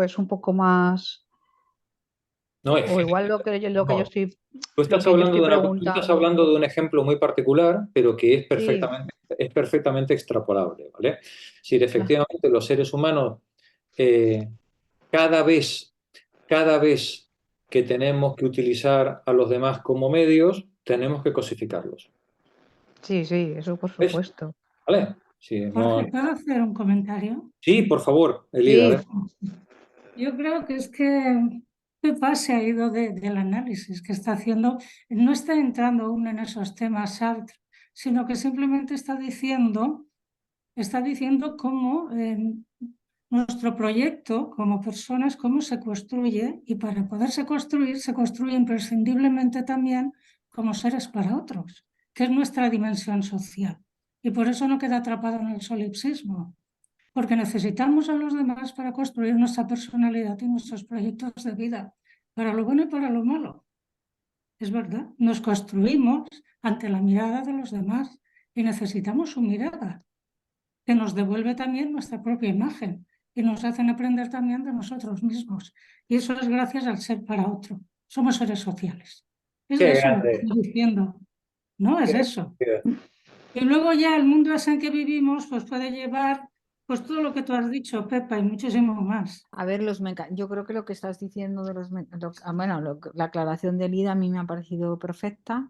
es un poco más, No, es o igual no. lo que yo estoy Tú estás preguntando. hablando de un ejemplo muy particular, pero que Sí, es perfectamente extrapolable, ¿vale? Si claro. efectivamente los seres humanos, eh, cada vez, cada vez que tenemos que utilizar a los demás como medios, tenemos que cosificarlos. Sí, sí, eso por ¿Ves? supuesto. ¿Vale? Si no... Jorge, ¿puedo hacer un comentario? Sí, por favor, Elida. A Sí, ver. Yo creo que es que Pepa se ha ido del análisis que está haciendo. No está entrando aún en esos temas Sartre, sino que simplemente está diciendo cómo nuestro proyecto como personas, cómo se construye, y para poderse construir, se construye imprescindiblemente también como seres para otros, que es nuestra dimensión social. Y por eso no queda atrapado en el solipsismo, porque necesitamos a los demás para construir nuestra personalidad y nuestros proyectos de vida, para lo bueno y para lo malo. Es verdad, nos construimos ante la mirada de los demás y necesitamos su mirada, que nos devuelve también nuestra propia imagen y nos hacen aprender también de nosotros mismos. Y eso es gracias al ser para otro. Somos seres sociales. Es Qué eso lo que grande. estoy diciendo. No es eso. Qué- Y luego ya el mundo ese en que vivimos pues puede llevar Pues todo lo que tú has dicho, Pepa, y muchísimo más. A ver, yo creo que lo que estás diciendo de la aclaración de Lida a mí me ha parecido perfecta.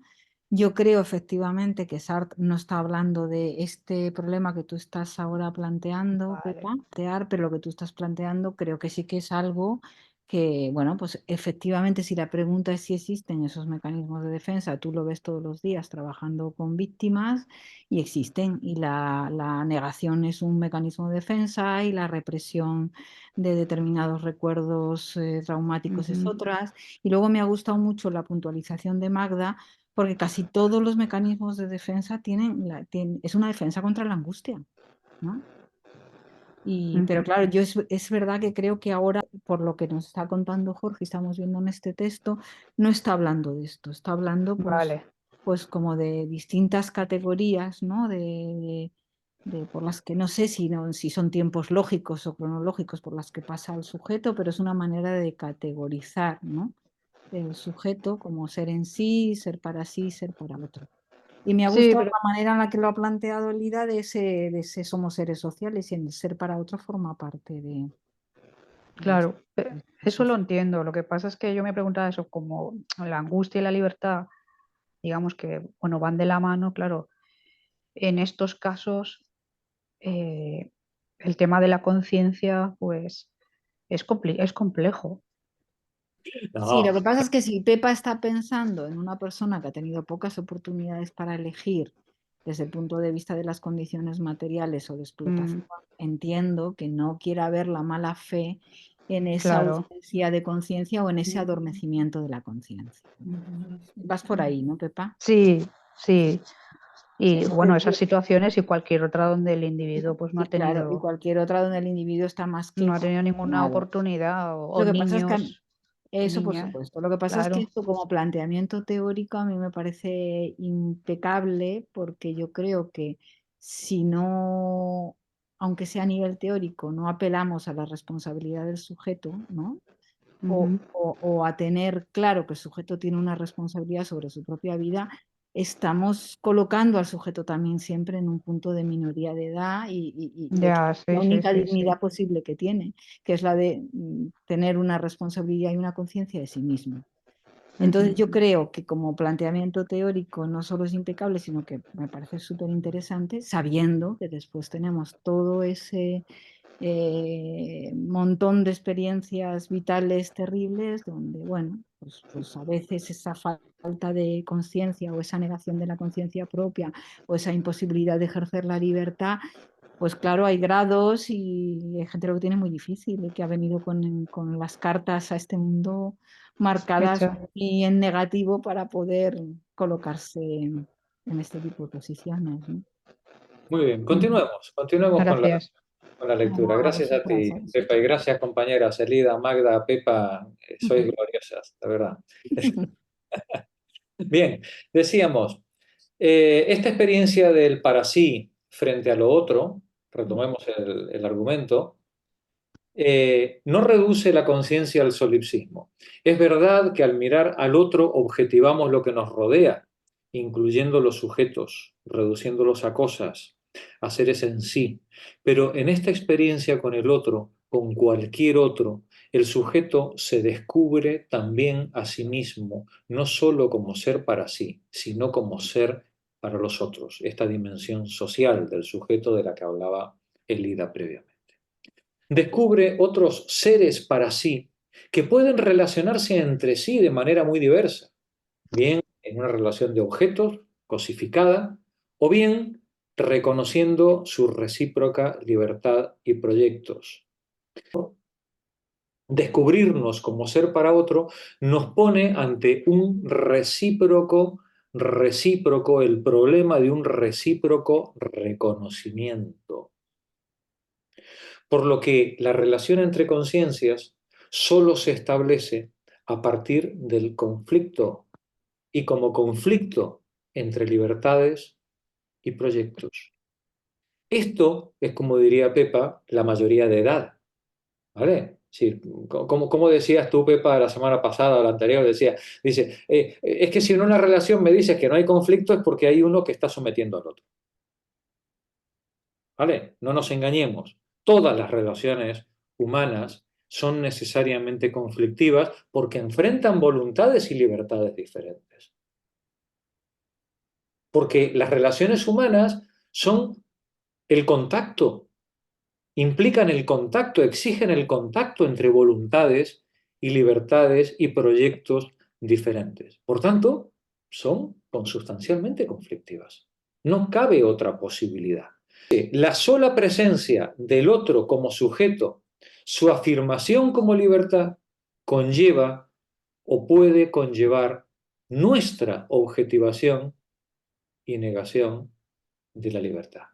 Yo creo efectivamente que Sartre no está hablando de este problema que tú estás ahora planteando, Vale. Pepa, pero lo que tú estás planteando creo que sí que es algo que, bueno, pues efectivamente si la pregunta es si existen esos mecanismos de defensa, tú lo ves todos los días trabajando con víctimas y existen, y la negación es un mecanismo de defensa y la represión de determinados recuerdos traumáticos es otras. Y luego me ha gustado mucho la puntualización de Magda, porque casi todos los mecanismos de defensa es una defensa contra la angustia, ¿no? Pero claro, es verdad que creo que ahora, por lo que nos está contando Jorge, estamos viendo en este texto, no está hablando de esto, está hablando Vale. pues como de distintas categorías, ¿no? Por las que no sé si son tiempos lógicos o cronológicos por las que pasa el sujeto, pero es una manera de categorizar, ¿no? El sujeto como ser en sí, ser para otro. Y me ha Sí, gustado pero la manera en la que lo ha planteado Lida de ese somos seres sociales y en el ser para otro forma parte de claro, eso lo eso. entiendo. Lo que pasa es que yo me preguntaba eso, como la angustia y la libertad, digamos que, bueno, van de la mano, claro. En estos casos, eh, el tema de la conciencia, pues, es complejo. Sí, lo No, que pasa es que si Pepa está pensando en una persona que ha tenido pocas oportunidades para elegir desde el punto de vista de las condiciones materiales o de explotación, entiendo que no quiera ver la mala fe en esa Claro. ausencia de conciencia o en ese adormecimiento de la conciencia. Vas por ahí, ¿no, Pepa? Sí, sí. Y bueno, esas Entonces, situaciones y cualquier otra donde el individuo pues y claro, y cualquier otra donde el individuo está más que no ha tenido ninguna condenado. oportunidad o Lo que pasa es que niños y eso por niñas, supuesto. Lo que pasa es que claro. esto como planteamiento teórico a mí me parece impecable porque yo creo que si no, aunque sea a nivel teórico, no apelamos a la responsabilidad del sujeto, ¿no? O a tener claro que el sujeto tiene una responsabilidad sobre su propia vida, estamos colocando al sujeto también siempre en un punto de minoría de edad y de Ya, la sí, sí, única sí, sí. dignidad posible que tiene, que es la de tener una responsabilidad y una conciencia de sí mismo. Entonces yo creo que como planteamiento teórico no solo es impecable, sino que me parece súper interesante, sabiendo que después tenemos todo ese montón de experiencias vitales terribles donde, bueno, pues a veces esa falta de conciencia o esa negación de la conciencia propia o esa imposibilidad de ejercer la libertad, pues claro, hay grados y hay gente que lo tiene muy difícil y que ha venido con las cartas a este mundo marcadas Hecho. y en negativo para poder colocarse en este tipo de posiciones, ¿no? muy bien, continuemos Gracias. con la lectura. No, a Gracias a vosotras, ti, a Pepa, y vosotras. gracias compañeras Elida, Magda, Pepa, sois gloriosas, la verdad. Bien, decíamos, esta experiencia del para sí frente a lo otro, retomemos el argumento, no reduce la conciencia al solipsismo. Es verdad que al mirar al otro objetivamos lo que nos rodea, incluyendo los sujetos, reduciéndolos a cosas, a seres en sí. Pero en esta experiencia con el otro, con cualquier otro, el sujeto se descubre también a sí mismo, no solo como ser para sí, sino como ser para los otros, esta dimensión social del sujeto de la que hablaba Elida previamente. Descubre otros seres para sí que pueden relacionarse entre sí de manera muy diversa, bien en una relación de objetos cosificada o bien reconociendo su recíproca libertad y proyectos. Descubrirnos como ser para otro nos pone ante un recíproco, el problema de un recíproco reconocimiento. Por lo que la relación entre conciencias solo se establece a partir del conflicto y como conflicto entre libertades y proyectos. Esto es, como diría Pepa, la mayoría de edad, ¿vale? Sí, como decías tú, Pepa, la semana pasada o la anterior, dice, es que si en una relación me dices que no hay conflicto es porque hay uno que está sometiendo al otro. ¿Vale? No nos engañemos. todas las relaciones humanas son necesariamente conflictivas porque enfrentan voluntades y libertades diferentes. Porque las relaciones humanas son el contacto, implican el contacto, exigen el contacto entre voluntades y libertades y proyectos diferentes. Por tanto, son consustancialmente conflictivas. No cabe otra posibilidad. La sola presencia del otro como sujeto, su afirmación como libertad, conlleva o puede conllevar nuestra objetivación y negación de la libertad.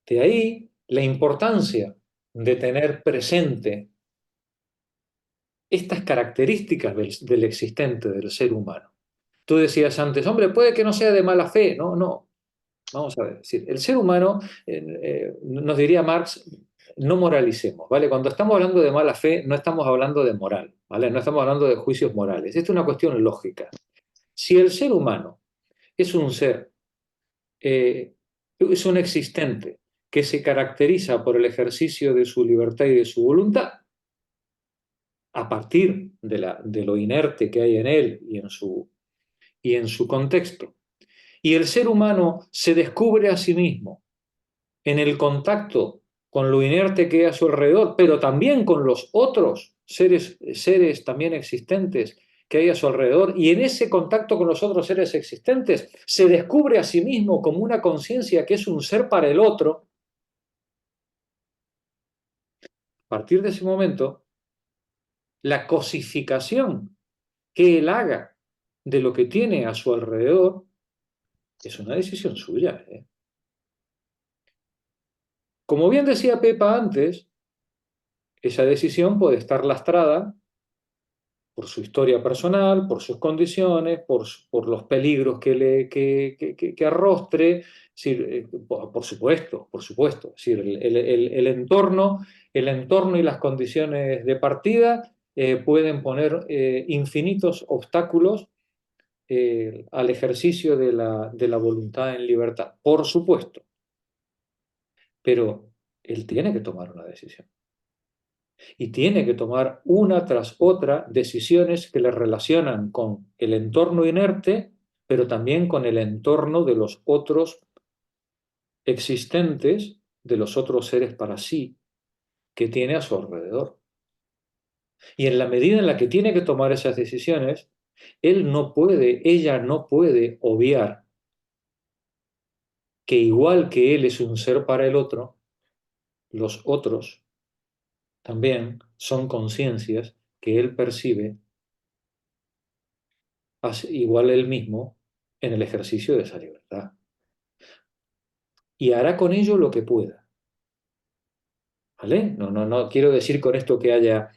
De ahí la importancia de tener presente estas características del existente, del ser humano. Tú decías antes, hombre, puede que no sea de mala fe. No, no. Vamos a ver. Es decir, el ser humano, nos diría Marx, no moralicemos, ¿vale? Cuando estamos hablando de mala fe, no estamos hablando de moral, ¿vale? No estamos hablando de juicios morales. Esto es una cuestión lógica. Si el ser humano es un ser, es un existente que se caracteriza por el ejercicio de su libertad y de su voluntad, a partir de lo inerte que hay en él y en su contexto, y el ser humano se descubre a sí mismo en el contacto con lo inerte que hay a su alrededor, pero también con los otros seres también existentes que hay a su alrededor, y en ese contacto con los otros seres existentes se descubre a sí mismo como una conciencia que es un ser para el otro. A partir de ese momento, la cosificación que él haga de lo que tiene a su alrededor es una decisión suya, ¿eh? Como bien decía Pepa antes, esa decisión puede estar lastrada por su historia personal, por sus condiciones, por los peligros que arrostre, por supuesto, por supuesto. Es decir, el entorno y las condiciones de partida pueden poner infinitos obstáculos al ejercicio de la voluntad en libertad, por supuesto. Pero él tiene que tomar una decisión. Y tiene que tomar una tras otra decisiones que le relacionan con el entorno inerte, pero también con el entorno de los otros existentes, de los otros seres para sí, que tiene a su alrededor. Y en la medida en la que tiene que tomar esas decisiones, ella no puede obviar que igual que él es un ser para el otro, los otros también son conciencias que él percibe igual él mismo en el ejercicio de esa libertad. Y hará con ello lo que pueda. ¿Vale? No quiero decir con esto que haya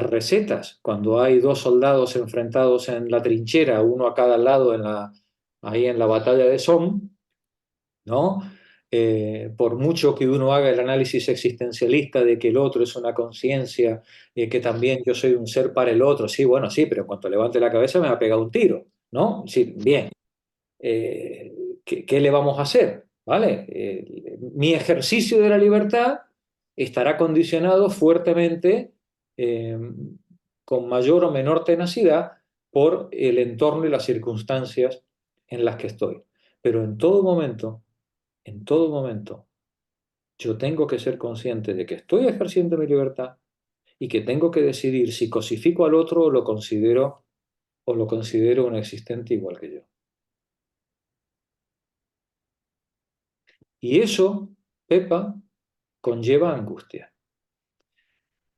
recetas. Cuando hay dos soldados enfrentados en la trinchera, uno a cada lado ahí en la batalla de Somme, ¿no? Por mucho que uno haga el análisis existencialista de que el otro es una conciencia, que también yo soy un ser para el otro, sí, bueno, sí, pero en cuanto levante la cabeza me va a pegar un tiro, ¿no? Sí, bien. ¿Qué le vamos a hacer? ¿Vale? Mi ejercicio de la libertad estará condicionado fuertemente, con mayor o menor tenacidad, por el entorno y las circunstancias en las que estoy. Pero en todo momento, yo tengo que ser consciente de que estoy ejerciendo mi libertad y que tengo que decidir si cosifico al otro o lo considero un existente igual que yo. Y eso, Pepa, conlleva angustia.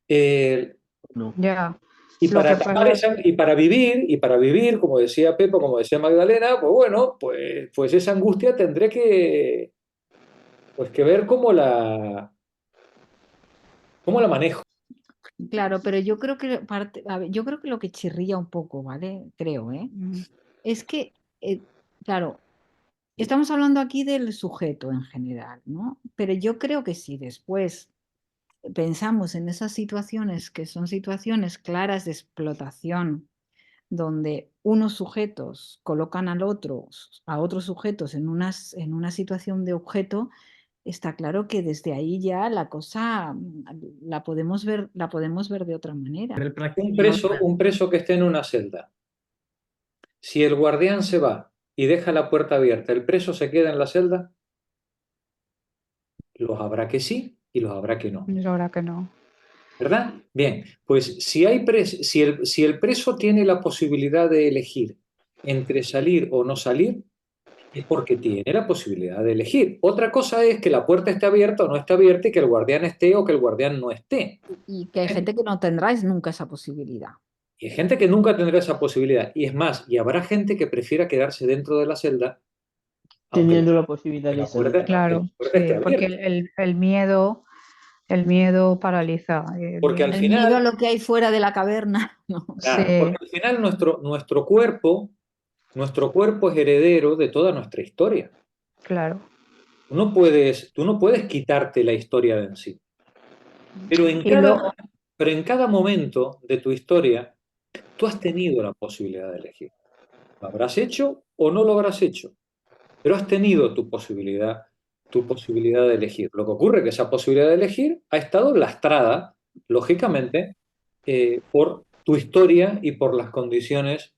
Ya. Y Lo para, que pasa y para vivir, como decía Pepa, como decía Magdalena, pues bueno, pues esa angustia tendré que ver cómo la manejo. Claro, pero yo creo que yo creo que lo que chirría un poco, ¿vale? Creo, ¿eh? Es que, claro, estamos hablando aquí del sujeto en general, ¿no? Pero yo creo que si después pensamos en esas situaciones que son situaciones claras de explotación, donde unos sujetos colocan a otros sujetos en una situación de objeto, está claro que desde ahí ya la cosa la podemos ver de otra manera. Un preso que esté en una celda. Si el guardián se va y deja la puerta abierta, ¿el preso se queda en la celda? Los habrá que sí y los habrá que no. Es ahora que no. ¿Verdad? Bien, pues si el preso tiene la posibilidad de elegir entre salir o no salir, es porque tiene la posibilidad de elegir. Otra cosa es que la puerta esté abierta o no esté abierta y que el guardián esté o que el guardián no esté. Y que hay gente que no tendrá nunca esa posibilidad. Y hay gente que nunca tendrá esa posibilidad. Y es más, y habrá gente que prefiera quedarse dentro de la celda aunque Teniendo la posibilidad la de puerta, salir. Claro, la puerta esté sí, porque abierta. el miedo paraliza. Porque al El miedo a final, lo que hay fuera de la caverna. ¿no? claro, Sí, porque al final nuestro cuerpo es heredero de toda nuestra historia. claro. Tú no puedes quitarte la historia de en sí. Pero Y luego, pero en cada momento de tu historia, tú has tenido la posibilidad de elegir. ¿Lo habrás hecho o no lo habrás hecho? Pero has tenido tu posibilidad de elegir. Lo que ocurre es que esa posibilidad de elegir ha estado lastrada, lógicamente, por tu historia y por las condiciones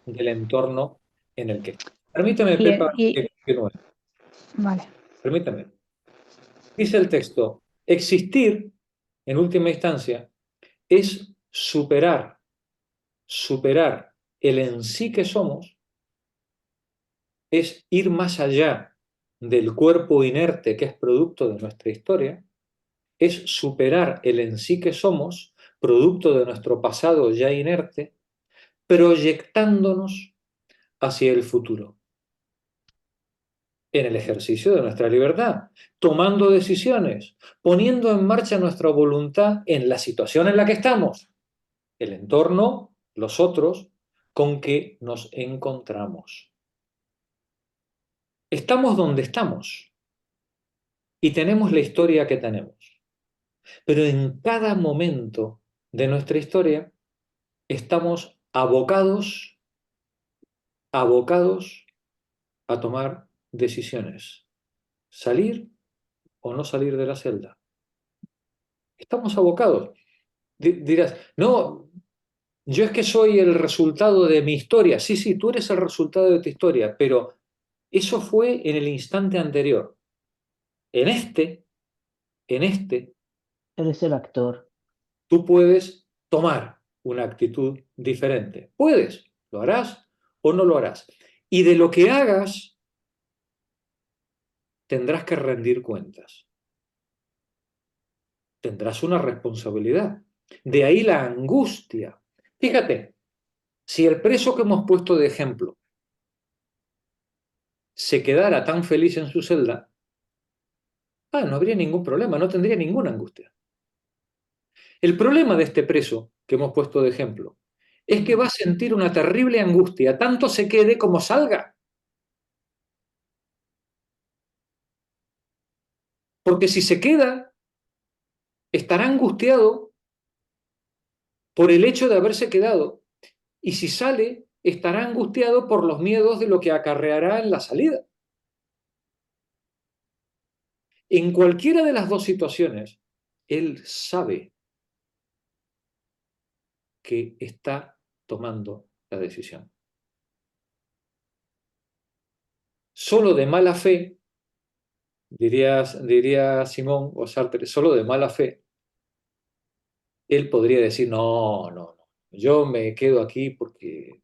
del entorno en el que estás. Permíteme, y, Pepa, y- que continúe. vale. Permíteme. Dice el texto, existir, en última instancia, es superar el en sí que somos, es ir más allá del cuerpo inerte que es producto de nuestra historia, es superar el en sí que somos, producto de nuestro pasado ya inerte, proyectándonos hacia el futuro, en el ejercicio de nuestra libertad, tomando decisiones, poniendo en marcha nuestra voluntad en la situación en la que estamos, el entorno, los otros, con que nos encontramos. Estamos donde estamos y tenemos la historia que tenemos, pero en cada momento de nuestra historia estamos abocados a tomar decisiones, salir o no salir de la celda. Estamos abocados. Dirás, no, yo es que soy el resultado de mi historia. Sí, sí, tú eres el resultado de tu historia, pero eso fue en el instante anterior. En este, Eres el actor. tú puedes tomar una actitud diferente. Puedes, lo harás o no lo harás. Y de lo que hagas, tendrás que rendir cuentas. Tendrás una responsabilidad. De ahí la angustia. Fíjate, si el preso que hemos puesto de ejemplo se quedara tan feliz en su celda, no habría ningún problema, no tendría ninguna angustia. El problema de este preso que hemos puesto de ejemplo es que va a sentir una terrible angustia, tanto se quede como salga. Porque si se queda, estará angustiado por el hecho de haberse quedado. Y si sale, estará angustiado por los miedos de lo que acarreará en la salida. En cualquiera de las dos situaciones, él sabe que está tomando la decisión. Solo de mala fe, diría Simón o Sartre, solo de mala fe, él podría decir, no, yo me quedo aquí porque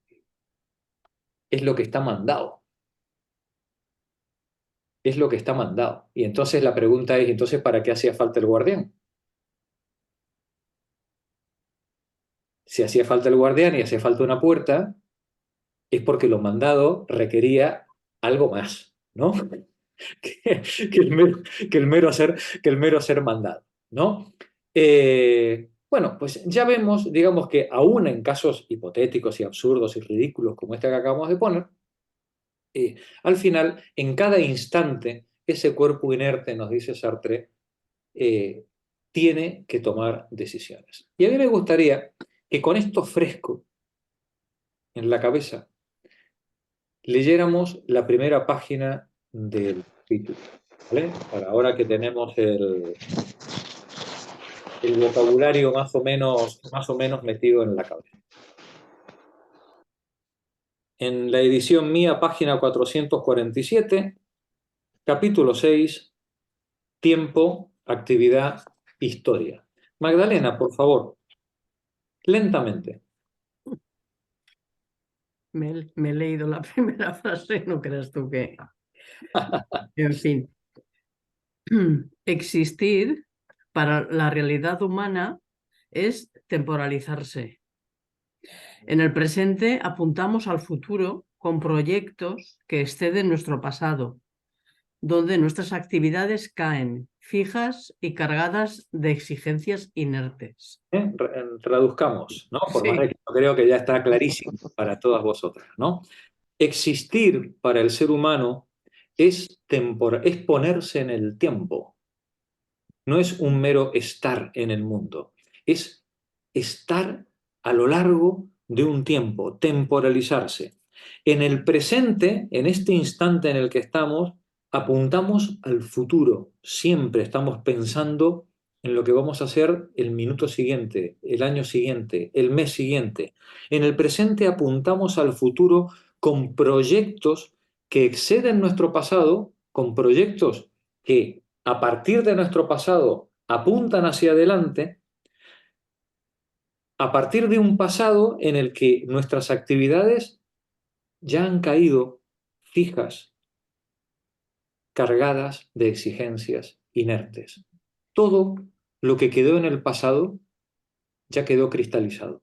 es lo que está mandado. Es lo que está mandado. Y entonces la pregunta es, entonces, ¿para qué hacía falta el guardián? Si hacía falta el guardián y hacía falta una puerta, es porque lo mandado requería algo más, ¿no? que el mero ser mandado, ¿no? Bueno, pues ya vemos, digamos que aún en casos hipotéticos y absurdos y ridículos como este que acabamos de poner, al final, en cada instante, ese cuerpo inerte, nos dice Sartre, tiene que tomar decisiones. Y a mí me gustaría que con esto fresco en la cabeza leyéramos la primera página del capítulo. ¿vale? Para ahora que tenemos el vocabulario más o menos metido en la cabeza. En la edición mía, página 447, capítulo 6, tiempo, actividad, historia. Magdalena, por favor, lentamente. Me he leído la primera frase, no creas tú que... En fin. Existir para la realidad humana es temporalizarse. En el presente apuntamos al futuro con proyectos que exceden nuestro pasado, donde nuestras actividades caen fijas y cargadas de exigencias inertes. Traduzcamos, ¿no? Por más Sí. que yo creo que ya está clarísimo para todas vosotras, ¿no? Existir para el ser humano es ponerse en el tiempo. No es un mero estar en el mundo, es estar a lo largo de un tiempo, temporalizarse. En el presente, en este instante en el que estamos, apuntamos al futuro. Siempre estamos pensando en lo que vamos a hacer el minuto siguiente, el año siguiente, el mes siguiente. En el presente apuntamos al futuro con proyectos que exceden nuestro pasado, con proyectos que a partir de nuestro pasado apuntan hacia adelante, a partir de un pasado en el que nuestras actividades ya han caído fijas, cargadas de exigencias inertes. Todo lo que quedó en el pasado ya quedó cristalizado.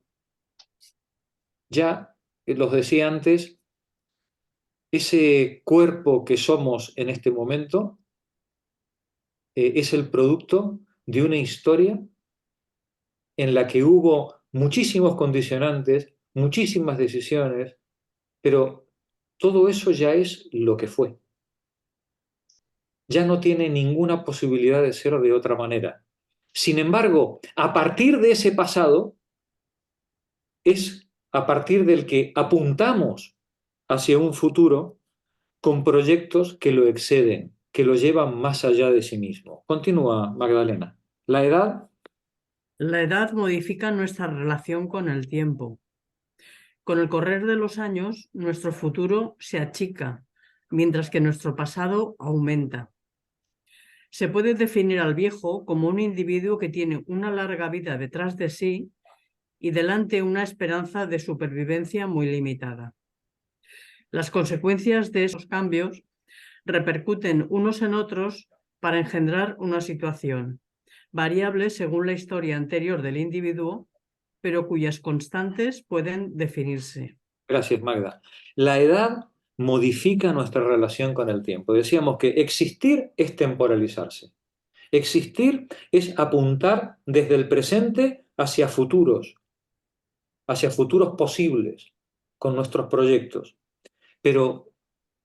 Ya, los decía antes, ese cuerpo que somos en este momento es el producto de una historia en la que hubo muchísimos condicionantes, muchísimas decisiones, pero todo eso ya es lo que fue. Ya no tiene ninguna posibilidad de ser de otra manera. Sin embargo, a partir de ese pasado, es a partir del que apuntamos hacia un futuro con proyectos que lo exceden, que lo llevan más allá de sí mismo. Continúa, Magdalena. La edad. La edad modifica nuestra relación con el tiempo. Con el correr de los años, nuestro futuro se achica, mientras que nuestro pasado aumenta. Se puede definir al viejo como un individuo que tiene una larga vida detrás de sí y delante una esperanza de supervivencia muy limitada. Las consecuencias de esos cambios repercuten unos en otros para engendrar una situación, variable según la historia anterior del individuo, pero cuyas constantes pueden definirse. Gracias, Magda. La edad modifica nuestra relación con el tiempo. Decíamos que existir es temporalizarse. Existir es apuntar desde el presente hacia futuros posibles, con nuestros proyectos. Pero,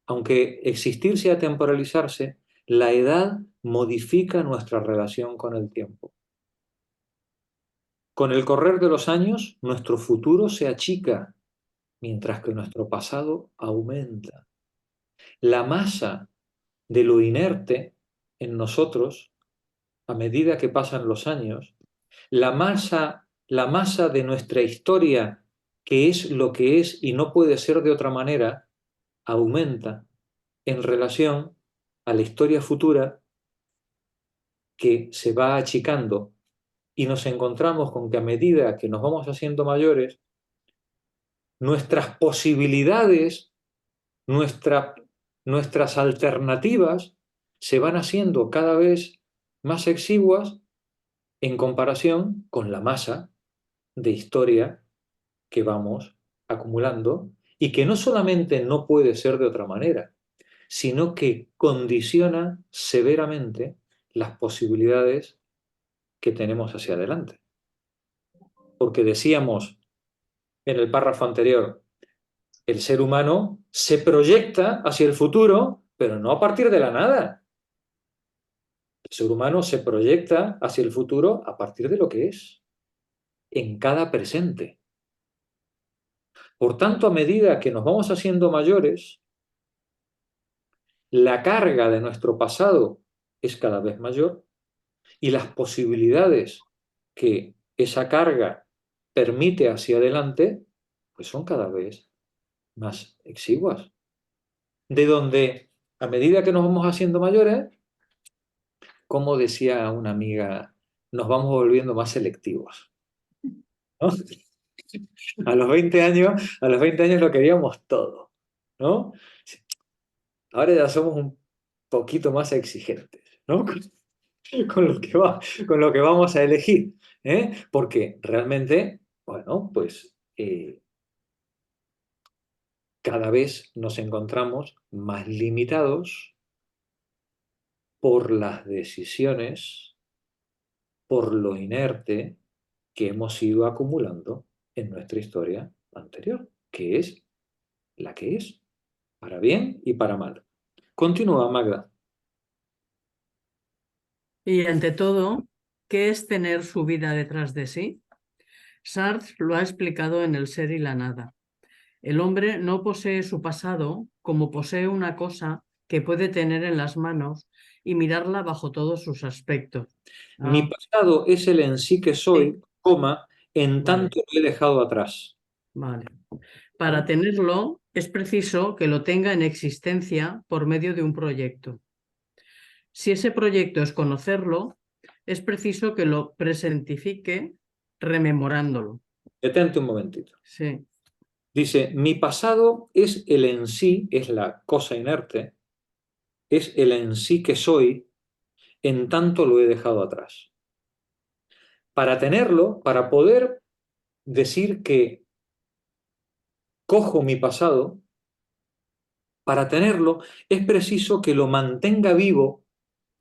aunque existir sea temporalizarse, la edad modifica nuestra relación con el tiempo. Con el correr de los años, nuestro futuro se achica, mientras que nuestro pasado aumenta. La masa de lo inerte en nosotros, a medida que pasan los años, la masa de nuestra historia, que es lo que es y no puede ser de otra manera, aumenta en relación a la historia futura que se va achicando, y nos encontramos con que a medida que nos vamos haciendo mayores, nuestras posibilidades, nuestras alternativas se van haciendo cada vez más exiguas en comparación con la masa de historia que vamos acumulando y que no solamente no puede ser de otra manera, sino que condiciona severamente las posibilidades que tenemos hacia adelante. Porque decíamos en el párrafo anterior, el ser humano se proyecta hacia el futuro, pero no a partir de la nada. El ser humano se proyecta hacia el futuro a partir de lo que es, en cada presente. Por tanto, a medida que nos vamos haciendo mayores, la carga de nuestro pasado es cada vez mayor y las posibilidades que esa carga permite hacia adelante, pues son cada vez más exiguas. De donde, a medida que nos vamos haciendo mayores, como decía una amiga, nos vamos volviendo más selectivos, ¿no? A los 20 años lo queríamos todo, ¿no? Ahora ya somos un poquito más exigentes, ¿no? Con lo que con lo que vamos a elegir, ¿eh? Porque realmente, bueno, pues cada vez nos encontramos más limitados por las decisiones, por lo inerte que hemos ido acumulando en nuestra historia anterior, que es la que es, para bien y para mal. Continúa, Magda. Y ante todo, ¿qué es tener su vida detrás de sí? Sartre lo ha explicado en El ser y la nada. El hombre no posee su pasado como posee una cosa que puede tener en las manos y mirarla bajo todos sus aspectos. Mi pasado es el en sí que soy, Sí. coma, en Vale. tanto lo he dejado atrás. Vale. Para tenerlo es preciso que lo tenga en existencia por medio de un proyecto. Si ese proyecto es conocerlo, es preciso que lo presentifique rememorándolo. Detente un momentito. Sí, Dice, mi pasado es el en sí, es la cosa inerte, es el en sí que soy, en tanto lo he dejado atrás. Para tenerlo, para poder decir que cojo mi pasado, para tenerlo es preciso que lo mantenga vivo,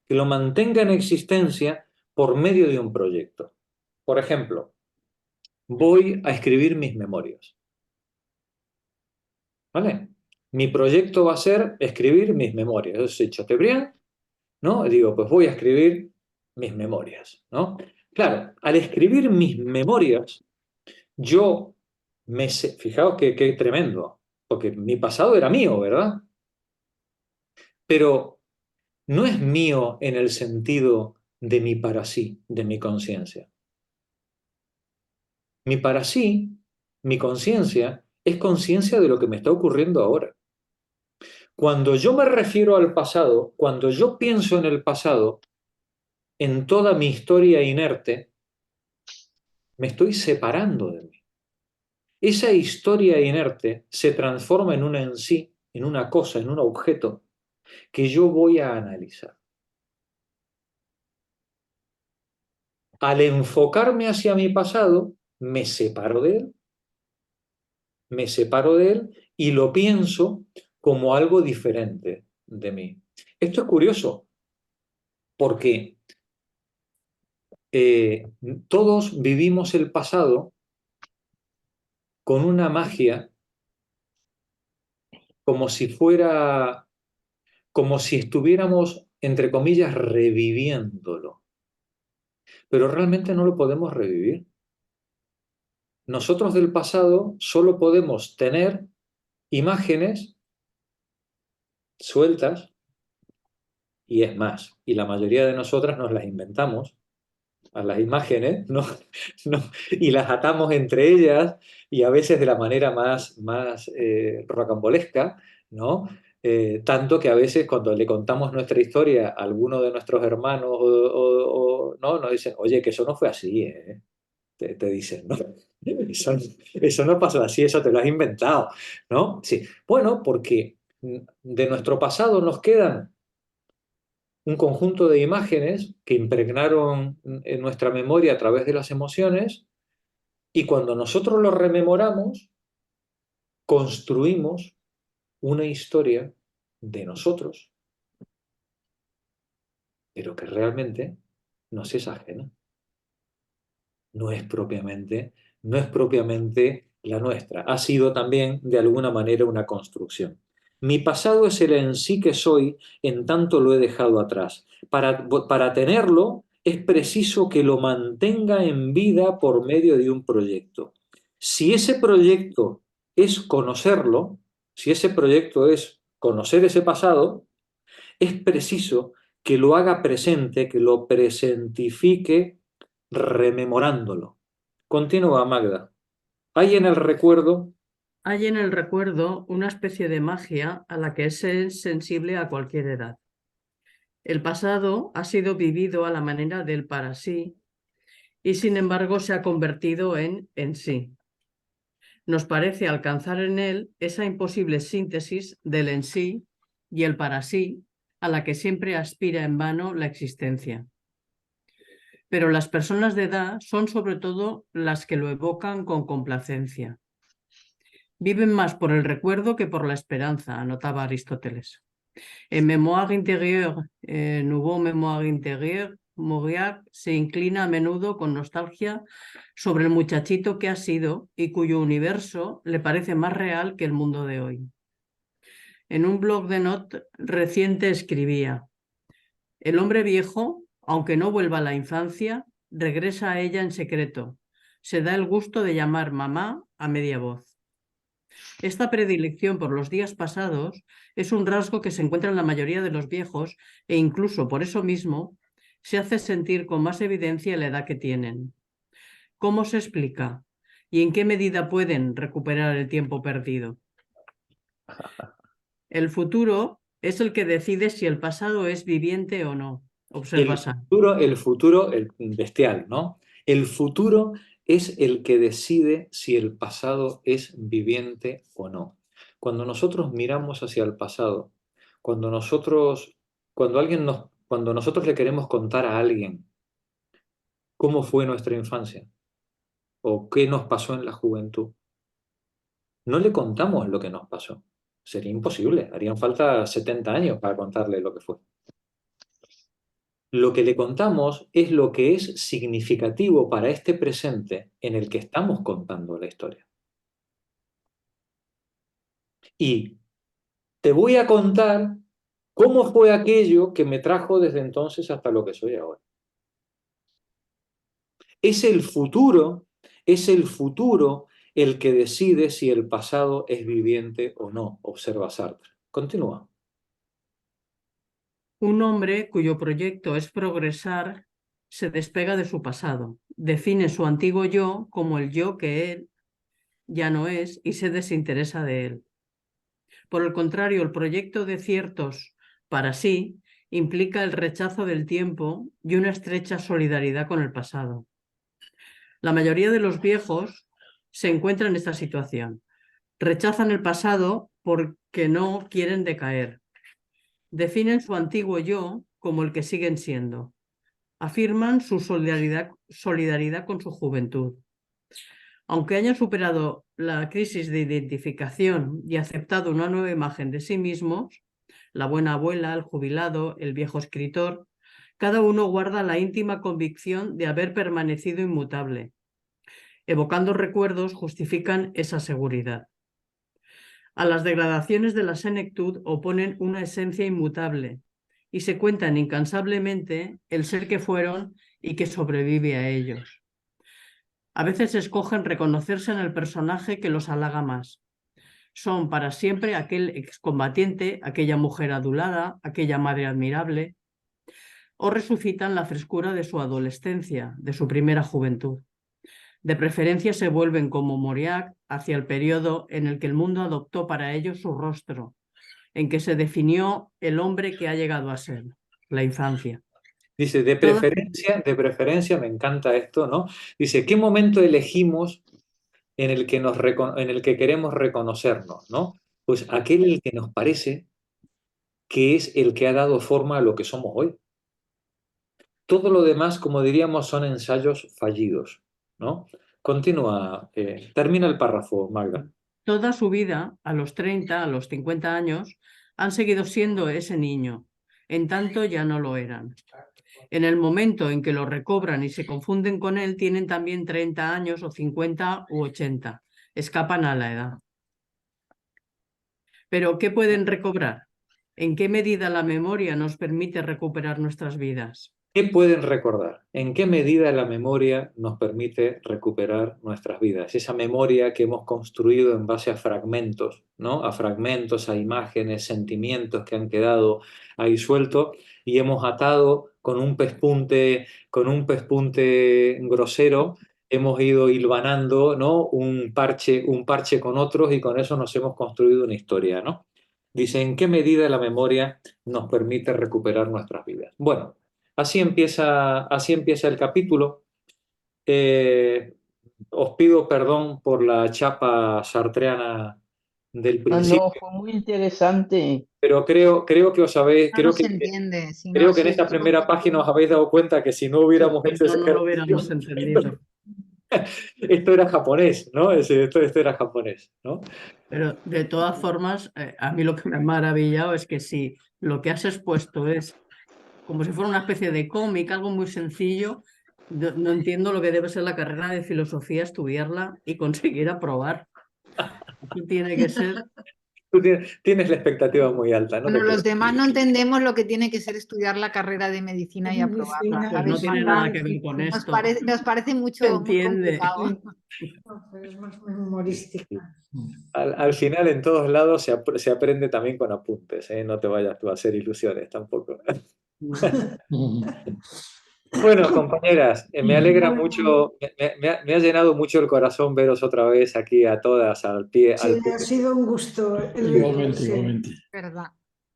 que lo mantenga en existencia por medio de un proyecto. Por ejemplo, voy a escribir mis memorias. ¿Vale? Mi proyecto va a ser escribir mis memorias. Yo soy Chateaubriand, ¿no? Y digo, pues voy a escribir mis memorias, ¿no? Claro, al escribir mis memorias, yo me sé, fijaos que tremendo, porque mi pasado era mío, ¿verdad? Pero no es mío en el sentido de mi para sí, de mi conciencia. Mi para sí, mi conciencia, es conciencia de lo que me está ocurriendo ahora. Cuando yo me refiero al pasado, cuando yo pienso en el pasado, en toda mi historia inerte, me estoy separando de mí. Esa historia inerte se transforma en una en sí, en una cosa, en un objeto que yo voy a analizar. Al enfocarme hacia mi pasado, me separo de él y lo pienso como algo diferente de mí. Esto es curioso, porque todos vivimos el pasado con una magia como si fuera, como si estuviéramos, entre comillas, reviviéndolo. Pero realmente no lo podemos revivir. Nosotros del pasado solo podemos tener imágenes sueltas, y es más, y la mayoría de nosotras nos las inventamos a las imágenes, ¿no? ¿No? Y las atamos entre ellas y a veces de la manera más rocambolesca, ¿no? Tanto que a veces cuando le contamos nuestra historia a alguno de nuestros hermanos ¿no? Nos dicen, oye, que eso no fue así, ¿eh? Te dicen, ¿no? Eso no pasó así, eso te lo has inventado, ¿no? Sí. Bueno, porque de nuestro pasado nos quedan un conjunto de imágenes que impregnaron en nuestra memoria a través de las emociones y cuando nosotros lo rememoramos, construimos una historia de nosotros, pero que realmente nos es ajena. No es propiamente la nuestra. Ha sido también, de alguna manera, una construcción. Mi pasado es el en sí que soy, en tanto lo he dejado atrás. Para tenerlo, es preciso que lo mantenga en vida por medio de un proyecto. Si ese proyecto es conocerlo, si ese proyecto es conocer ese pasado, es preciso que lo haga presente, que lo presentifique rememorándolo. Continúa, Magda. Hay en el recuerdo Hay en el recuerdo una especie de magia a la que es sensible a cualquier edad. El pasado ha sido vivido a la manera del para sí y sin embargo se ha convertido en sí. Nos parece alcanzar en él esa imposible síntesis del en sí y el para sí a la que siempre aspira en vano la existencia. Pero las personas de edad son sobre todo las que lo evocan con complacencia. Viven más por el recuerdo que por la esperanza, anotaba Aristóteles. En Mémoire intérieure, Nouveau Mémoire intérieur, Mauriac se inclina a menudo con nostalgia sobre el muchachito que ha sido y cuyo universo le parece más real que el mundo de hoy. En un blog de notas reciente escribía: el hombre viejo, aunque no vuelva a la infancia, regresa a ella en secreto. Se da el gusto de llamar mamá a media voz. Esta predilección por los días pasados es un rasgo que se encuentra en la mayoría de los viejos e incluso por eso mismo se hace sentir con más evidencia la edad que tienen. ¿Cómo se explica? ¿Y en qué medida pueden recuperar el tiempo perdido? El futuro es el que decide si el pasado es viviente o no. Observa Sá. el futuro, el bestial, ¿no? El futuro es el que decide si el pasado es viviente o no. Cuando nosotros miramos hacia el pasado, cuando nosotros le queremos contar a alguien cómo fue nuestra infancia o qué nos pasó en la juventud, no le contamos lo que nos pasó. Sería imposible, harían falta 70 años para contarle lo que fue. Lo que le contamos es lo que es significativo para este presente en el que estamos contando la historia. Y te voy a contar cómo fue aquello que me trajo desde entonces hasta lo que soy ahora. Es el futuro el que decide si el pasado es viviente o no, observa Sartre. Continúa. Un hombre cuyo proyecto es progresar se despega de su pasado, define su antiguo yo como el yo que él ya no es y se desinteresa de él. Por el contrario, el proyecto de ciertos para sí implica el rechazo del tiempo y una estrecha solidaridad con el pasado. La mayoría de los viejos se encuentran en esta situación. Rechazan el pasado porque no quieren decaer. Definen su antiguo yo como el que siguen siendo. Afirman su solidaridad con su juventud. Aunque hayan superado la crisis de identificación y aceptado una nueva imagen de sí mismos, la buena abuela, el jubilado, el viejo escritor, cada uno guarda la íntima convicción de haber permanecido inmutable. Evocando recuerdos justifican esa seguridad. A las degradaciones de la senectud oponen una esencia inmutable y se cuentan incansablemente el ser que fueron y que sobrevive a ellos. A veces escogen reconocerse en el personaje que los halaga más. Son para siempre aquel excombatiente, aquella mujer adulada, aquella madre admirable, o resucitan la frescura de su adolescencia, de su primera juventud. De preferencia se vuelven como Mauriac hacia el periodo en el que el mundo adoptó para ellos su rostro, en que se definió el hombre que ha llegado a ser, la infancia. Dice, de preferencia, me encanta esto, ¿no? Dice, ¿qué momento elegimos en el que queremos reconocernos, ¿no? Pues aquel en el que nos parece que es el que ha dado forma a lo que somos hoy. Todo lo demás, como diríamos, son ensayos fallidos, ¿no? Continúa, termina el párrafo, Magda. Toda su vida, a los 30, a los 50 años, han seguido siendo ese niño, en tanto ya no lo eran. En el momento en que lo recobran y se confunden con él, tienen también 30 años o 50 u 80. Escapan a la edad. Pero, ¿qué pueden recobrar? ¿En qué medida la memoria nos permite recuperar nuestras vidas? ¿Qué pueden recordar? ¿En qué medida la memoria nos permite recuperar nuestras vidas? Esa memoria que hemos construido en base a fragmentos, ¿no? A fragmentos, a imágenes, sentimientos que han quedado ahí sueltos y hemos atado con un pespunte grosero, hemos ido hilvanando, ¿no? Un parche con otros y con eso nos hemos construido una historia, ¿no? Dice, ¿en qué medida la memoria nos permite recuperar nuestras vidas? Bueno, así empieza el capítulo. Os pido perdón por la chapa sartreana del No, principio, no, fue muy interesante. pero creo que os habéis, No se entiende. Si no, creo que en sí, esta primera página os habéis dado cuenta que si no hubiéramos hecho ese No lo hubiéramos ejercicio, entendido. esto era japonés, ¿no? Esto era japonés, ¿no? Pero de todas formas, a mí lo que me ha maravillado es que si lo que has expuesto es como si fuera una especie de cómic, algo muy sencillo, no entiendo lo que debe ser la carrera de filosofía, estudiarla y conseguir aprobar. Aquí tiene que ser... Tú tienes la expectativa muy alta, ¿no? Bueno, los demás no entendemos lo que tiene que ser estudiar la carrera de medicina y aprobarla. Medicina, Pues no tiene nada que ver con esto. Nos parece Se mucho muy entiende. complicado. Es más memorística. Al final, en todos lados se aprende también con apuntes, ¿eh? No te vayas tú a hacer ilusiones tampoco. Bueno, compañeras, me alegra mucho, me ha llenado mucho el corazón veros otra vez aquí a todas al pie. Sí, ha sido un gusto. Igualmente. ¿Verdad?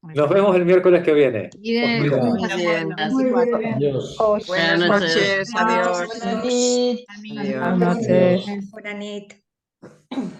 Nos vemos el miércoles que viene. Miren, Os cuido. juntas Muy bien. las Muy cuatro. bien. Adiós. Buenas noches, adiós. Buenas noches. Buenas noches. Buenas noches.